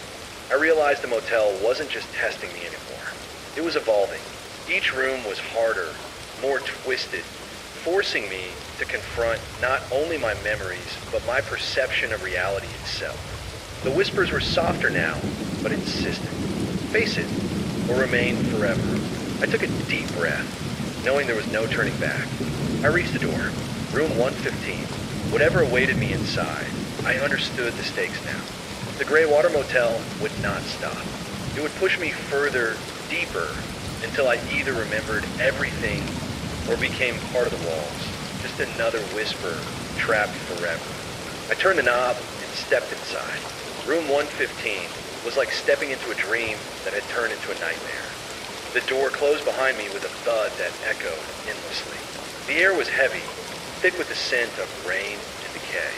I realized the motel wasn't just testing me anymore. It was evolving. Each room was harder, more twisted, forcing me to confront not only my memories, but my perception of reality itself. The whispers were softer now, but insistent. Face it, or remain forever. I took a deep breath, knowing there was no turning back. I reached the door, room 115. Whatever awaited me inside, I understood the stakes now. The Grey Water Motel would not stop. It would push me further, deeper, until I either remembered everything or became part of the walls. Just another whisper, trapped forever. I turned the knob and stepped inside. Room 115 was like stepping into a dream that had turned into a nightmare. The door closed behind me with a thud that echoed endlessly. The air was heavy, thick with the scent of rain and decay.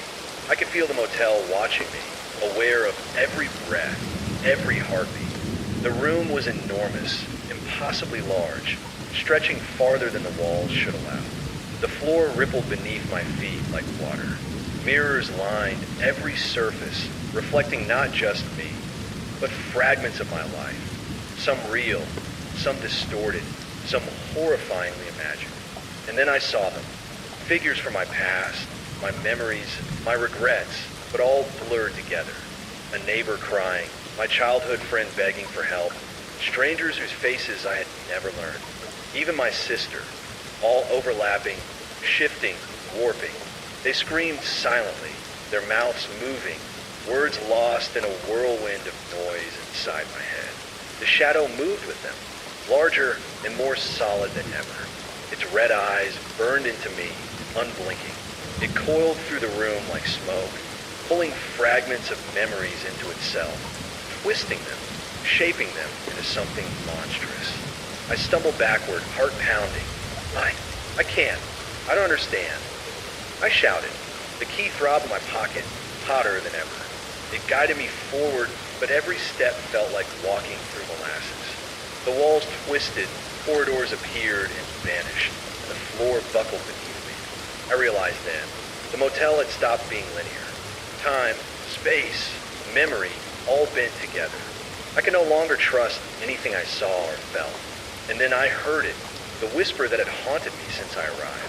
I could feel the motel watching me, aware of every breath, every heartbeat. The room was enormous, impossibly large, stretching farther than the walls should allow. The floor rippled beneath my feet like water. Mirrors lined every surface, reflecting not just me, but fragments of my life. Some real, some distorted, some horrifyingly imagined. And then I saw them. Figures from my past, my memories, my regrets, but all blurred together. A neighbor crying, my childhood friend begging for help, strangers whose faces I had never learned. Even my sister, all overlapping, shifting, warping. They screamed silently, their mouths moving, words lost in a whirlwind of noise inside my head. The shadow moved with them, larger and more solid than ever. Its red eyes burned into me, unblinking. It coiled through the room like smoke, pulling fragments of memories into itself, twisting them, shaping them into something monstrous. I stumbled backward, heart pounding. I can't. I don't understand. I shouted. The key throbbed in my pocket, hotter than ever. It guided me forward, but every step felt like walking through molasses. The walls twisted, corridors appeared and vanished, and the floor buckled beneath me. I realized then, the motel had stopped being linear. Time, space, memory, all bent together. I could no longer trust anything I saw or felt. And then I heard it, the whisper that had haunted me since I arrived.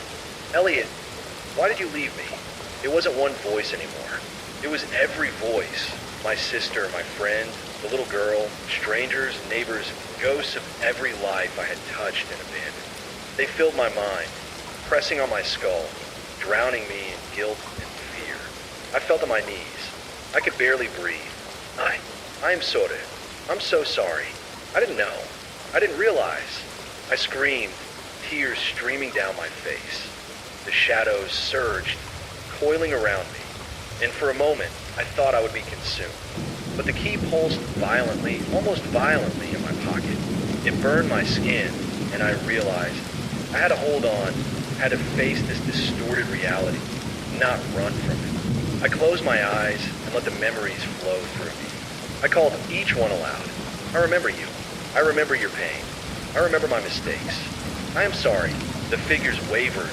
Elliot, why did you leave me? It wasn't one voice anymore. It was every voice. My sister, my friend, the little girl, strangers, neighbors, ghosts of every life I had touched and abandoned. They filled my mind, pressing on my skull, drowning me in guilt and fear. I fell to my knees. I could barely breathe. I'm sorry. I'm so sorry. I didn't know. I didn't realize. I screamed, tears streaming down my face. The shadows surged, coiling around me, and for a moment, I thought I would be consumed. But the key pulsed violently, almost violently in my pocket. It burned my skin, and I realized I had to hold on, had to face this distorted reality, not run from it. I closed my eyes and let the memories flow through me. I called each one aloud. I remember you. I remember your pain. I remember my mistakes. I am sorry. The figures wavered,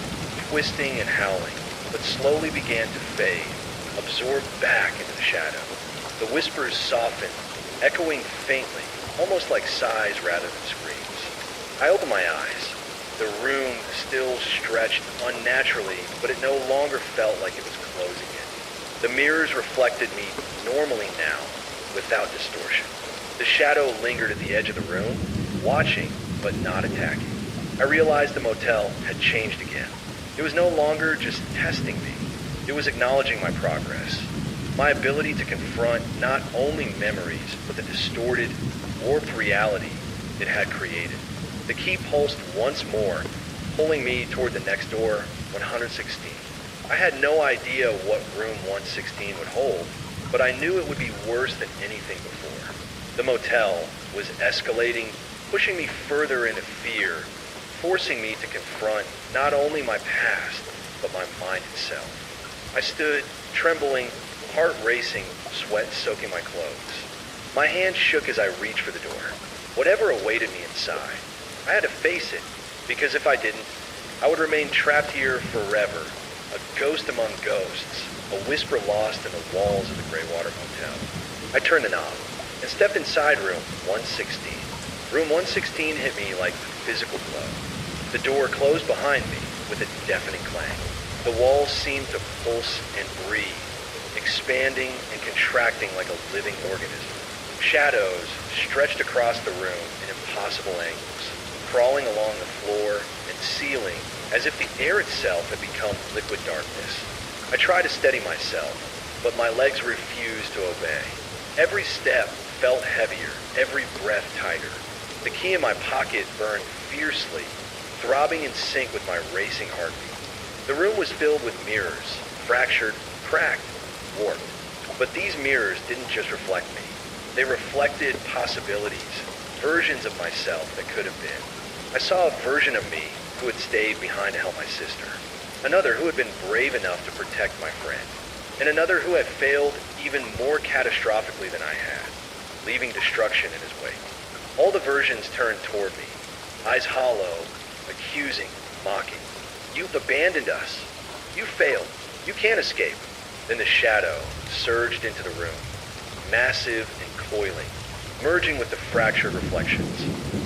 twisting and howling, but slowly began to fade, absorbed back into the shadow. The whispers softened, echoing faintly, almost like sighs rather than screams. I opened my eyes. The room still stretched unnaturally, but it no longer felt like it was closing in. The mirrors reflected me normally now, without distortion. The shadow lingered at the edge of the room, watching but not attacking. I realized the motel had changed again. It was no longer just testing me. It was acknowledging my progress, my ability to confront not only memories, but the distorted, warped reality it had created. The key pulsed once more, pulling me toward the next door, 116. I had no idea what room 116 would hold, but I knew it would be worse than anything before. The motel was escalating, pushing me further into fear, forcing me to confront not only my past, but my mind itself. I stood, trembling, heart racing, sweat soaking my clothes. My hand shook as I reached for the door. Whatever awaited me inside, I had to face it, because if I didn't, I would remain trapped here forever, a ghost among ghosts, a whisper lost in the walls of the Greywater Motel. I turned the knob and stepped inside room 116. Room 116 hit me like a physical blow. The door closed behind me with a deafening clang. The walls seemed to pulse and breathe, expanding and contracting like a living organism. Shadows stretched across the room in impossible angles, crawling along the floor and ceiling as if the air itself had become liquid darkness. I tried to steady myself, but my legs refused to obey. Every step felt heavier, every breath tighter. The key in my pocket burned fiercely, throbbing in sync with my racing heartbeat. The room was filled with mirrors, fractured, cracked, warped. But these mirrors didn't just reflect me. They reflected possibilities, versions of myself that could have been. I saw a version of me who had stayed behind to help my sister, another who had been brave enough to protect my friend, and another who had failed even more catastrophically than I had, leaving destruction in his wake. All the versions turned toward me, eyes hollow, accusing, mocking. You've abandoned us. You failed. You can't escape. Then the shadow surged into the room, massive and coiling, merging with the fractured reflections.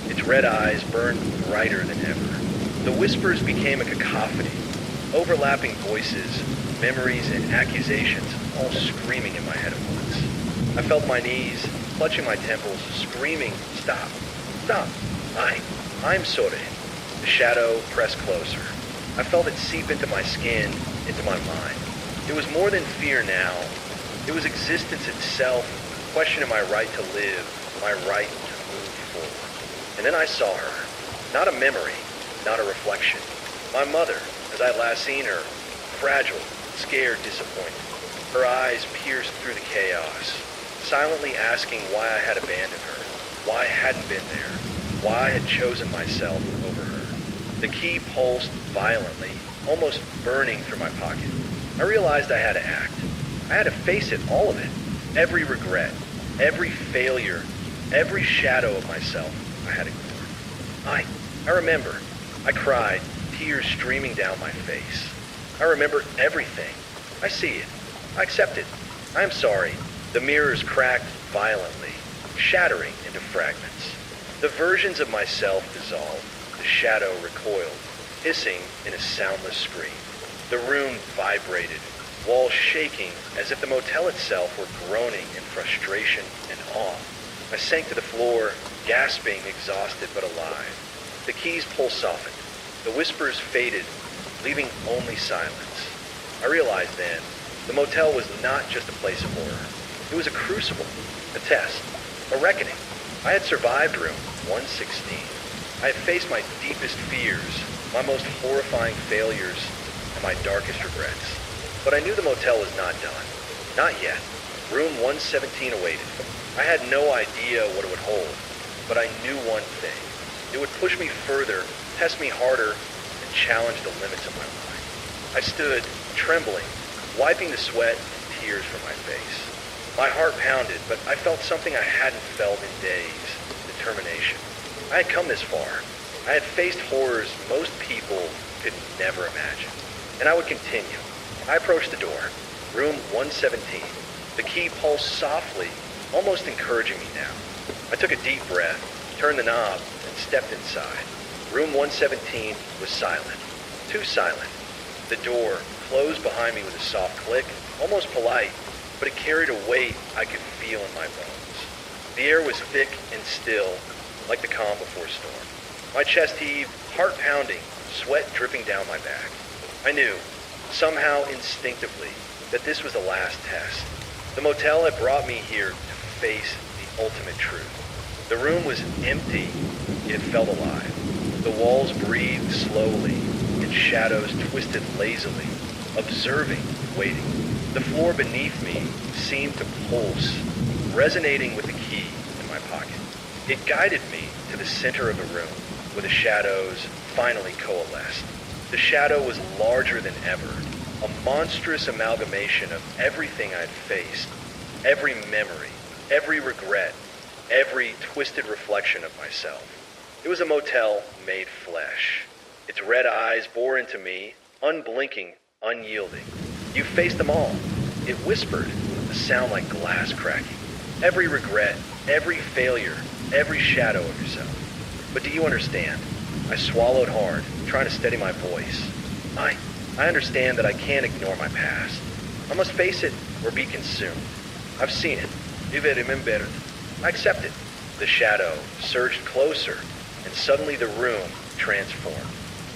Its red eyes burned brighter than ever. The whispers became a cacophony, overlapping voices, memories, and accusations all screaming in my head at once. I felt my knees, clutching my temples, screaming, "Stop! Stop! I'm Soren." The shadow pressed closer. I felt it seep into my skin, into my mind. It was more than fear now. It was existence itself, questioning my right to live, my right to move forward. And then I saw her. Not a memory, not a reflection. My mother, as I had last seen her, fragile, scared, disappointed. Her eyes pierced through the chaos, silently asking why I had abandoned her, why I hadn't been there, why I had chosen myself over her. The key pulsed violently, almost burning through my pocket. I realized I had to act. I had to face it, all of it. Every regret, every failure, every shadow of myself I had ignored. I remember. I cried, tears streaming down my face. I remember everything. I see it. I accept it. I am sorry. The mirrors cracked violently, shattering into fragments. The versions of myself dissolved. The shadow recoiled, hissing in a soundless scream. The room vibrated, walls shaking as if the motel itself were groaning in frustration and awe. I sank to the floor, gasping, exhausted but alive. The key's pulse softened. The whispers faded, leaving only silence. I realized then, the motel was not just a place of horror. It was a crucible, a test, a reckoning. I had survived room 116. I had faced my deepest fears, my most horrifying failures, and my darkest regrets. But I knew the motel was not done. Not yet. Room 117 awaited. I had no idea what it would hold, but I knew one thing. It would push me further, test me harder, and challenge the limits of my mind. I stood, trembling, wiping the sweat and tears from my face. My heart pounded, but I felt something I hadn't felt in days, determination. I had come this far. I had faced horrors most people could never imagine. And I would continue. I approached the door, room 117. The key pulsed softly, almost encouraging me now. I took a deep breath, turned the knob, and stepped inside. Room 117 was silent. Too silent. The door closed behind me with a soft click, almost polite, but it carried a weight I could feel in my bones. The air was thick and still, like the calm before storm. My chest heaved, heart pounding, sweat dripping down my back. I knew, somehow instinctively, that this was the last test. The motel had brought me here to face the ultimate truth. The room was empty, yet felt alive. The walls breathed slowly, and shadows twisted lazily, observing, waiting. The floor beneath me seemed to pulse, resonating with the key in my pocket. It guided me to the center of the room, where the shadows finally coalesced. The shadow was larger than ever, a monstrous amalgamation of everything I'd faced, every memory, every regret, every twisted reflection of myself. It was a motel made flesh. Its red eyes bore into me, unblinking, unyielding. You faced them all. It whispered, a sound like glass cracking. Every regret, every failure, every shadow of yourself. But do you understand? I swallowed hard, trying to steady my voice. I understand that I can't ignore my past. I must face it or be consumed. I've seen it. Vive remembered. I accept it. The shadow surged closer, and suddenly the room transformed.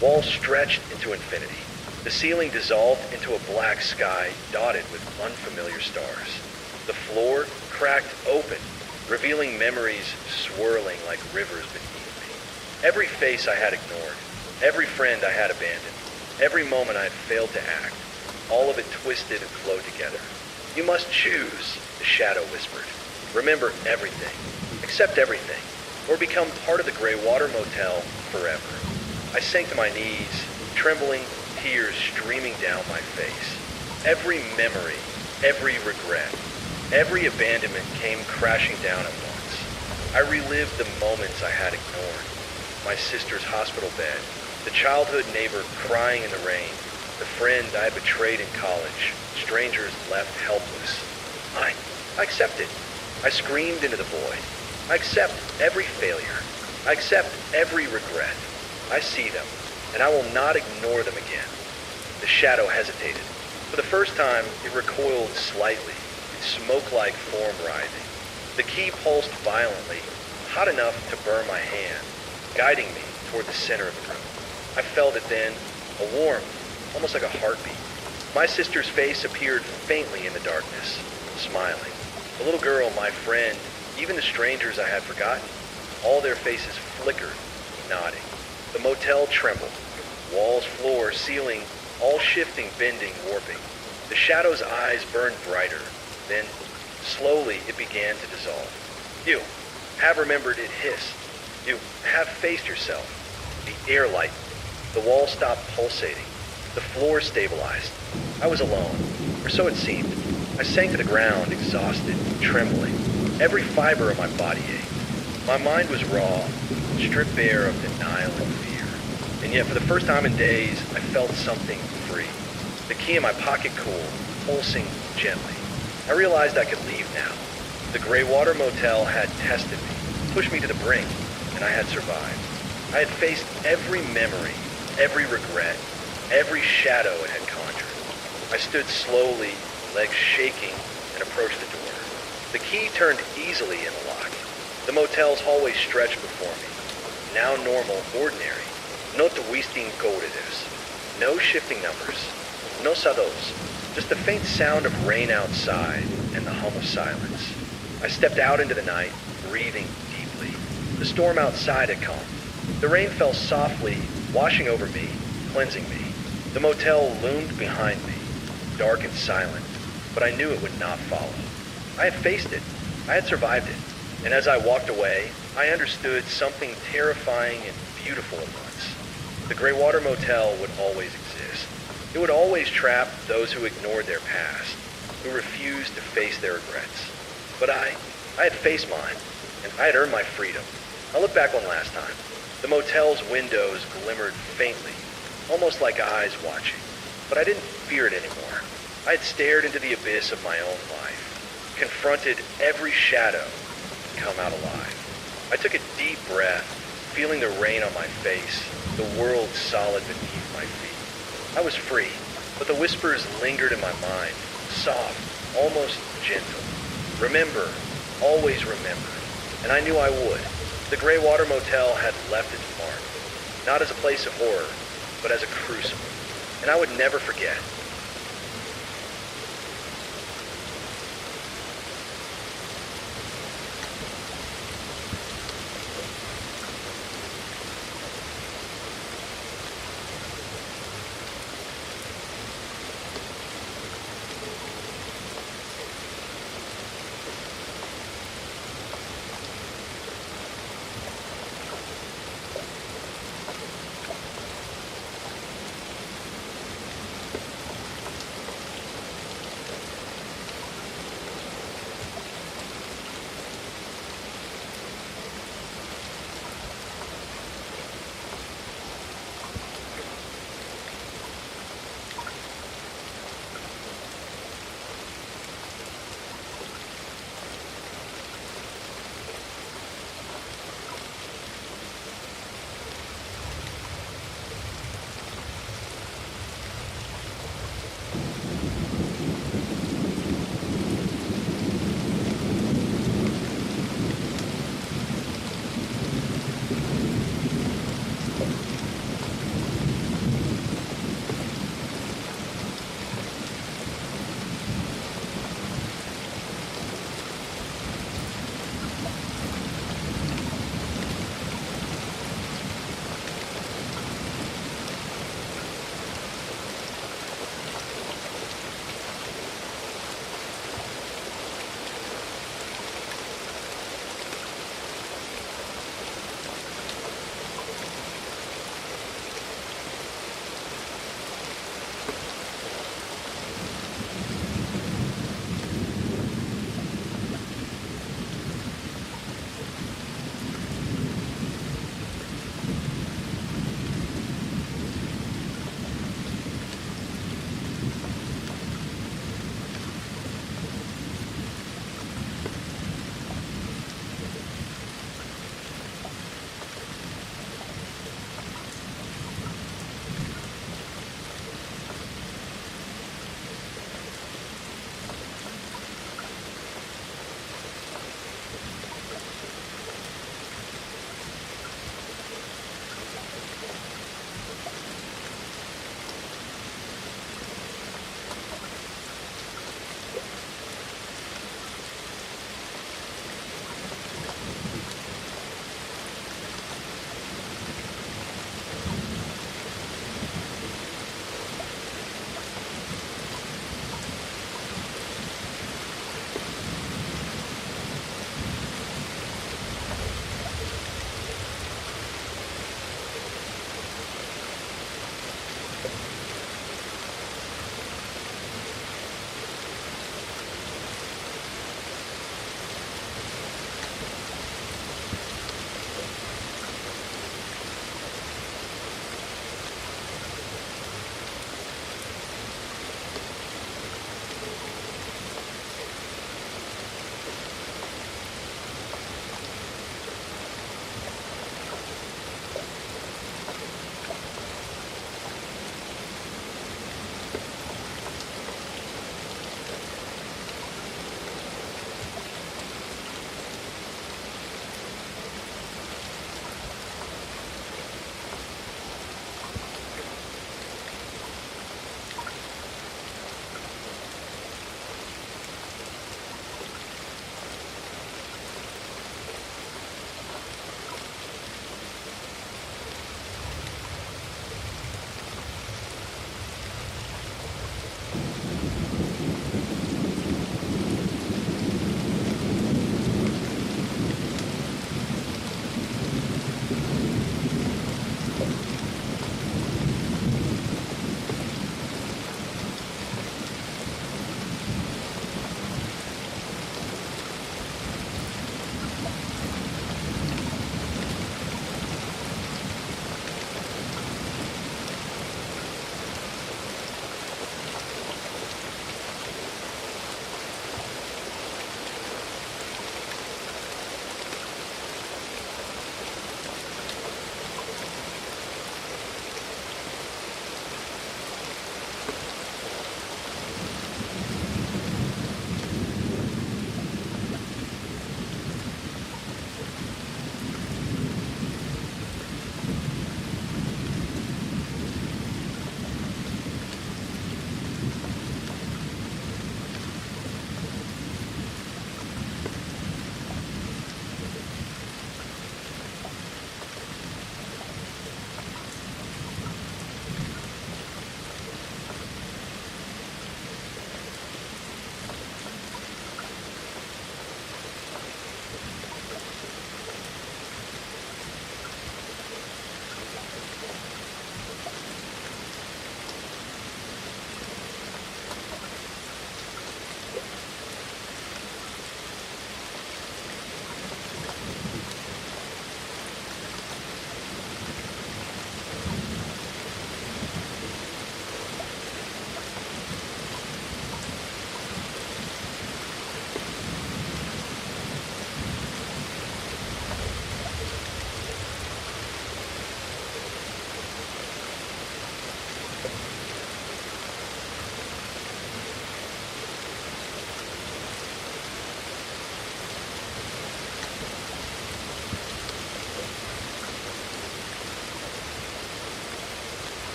Walls stretched into infinity. The ceiling dissolved into a black sky dotted with unfamiliar stars. The floor cracked open, revealing memories swirling like rivers beneath me. Every face I had ignored, every friend I had abandoned, every moment I had failed to act, all of it twisted and flowed together. You must choose, the shadow whispered. Remember everything, accept everything, or become part of the Gray Water Motel forever. I sank to my knees, trembling, tears streaming down my face. Every memory, every regret, every abandonment came crashing down at once. I relived the moments I had ignored. My sister's hospital bed, the childhood neighbor crying in the rain, the friend I had betrayed in college, strangers left helpless. I accept it. I screamed into the void. I accept every failure. I accept every regret. I see them, and I will not ignore them again. The shadow hesitated. For the first time, it recoiled slightly, its smoke-like form rising. The key pulsed violently, hot enough to burn my hand, guiding me toward the center of the room. I felt it then, a warmth, almost like a heartbeat. My sister's face appeared faintly in the darkness, smiling. The little girl, my friend, even the strangers I had forgotten, all their faces flickered, nodding. The motel trembled. Walls, floor, ceiling, all shifting, bending, warping. The shadow's eyes burned brighter. Then, slowly, it began to dissolve. You have remembered, it hissed. You have faced yourself. The air lightened. The wall stopped pulsating. The floor stabilized. I was alone, or so it seemed. I sank to the ground, exhausted, trembling. Every fiber of my body ached. My mind was raw, stripped bare of denial and fear. And yet, for the first time in days, I felt something free. The key in my pocket cool, pulsing gently. I realized I could leave now. The Gray Water Motel had tested me, pushed me to the brink, and I had survived. I had faced every memory, every regret, every shadow it had conjured. I stood slowly, legs shaking, and approached the door. The key turned easily in the lock. The motel's hallway stretched before me. Now normal, ordinary. No twisting corridors. No shifting numbers. No shadows. Just the faint sound of rain outside and the hum of silence. I stepped out into the night, breathing deeply. The storm outside had calmed. The rain fell softly, washing over me, cleansing me. The motel loomed behind me, dark and silent, but I knew it would not follow. I had faced it. I had survived it. And as I walked away, I understood something terrifying and beautiful at once. The Gray Water Motel would always exist. It would always trap those who ignored their past, who refused to face their regrets. But I had faced mine, and I had earned my freedom. I looked back one last time. The motel's windows glimmered faintly, almost like eyes watching. But I didn't fear it anymore. I had stared into the abyss of my own life, confronted every shadow, and come out alive. I took a deep breath, feeling the rain on my face, the world solid beneath my feet. I was free, but the whispers lingered in my mind, soft, almost gentle. Remember, always remember. And I knew I would. The Gray Water Motel had left its mark, not as a place of horror, but as a crucible. And I would never forget.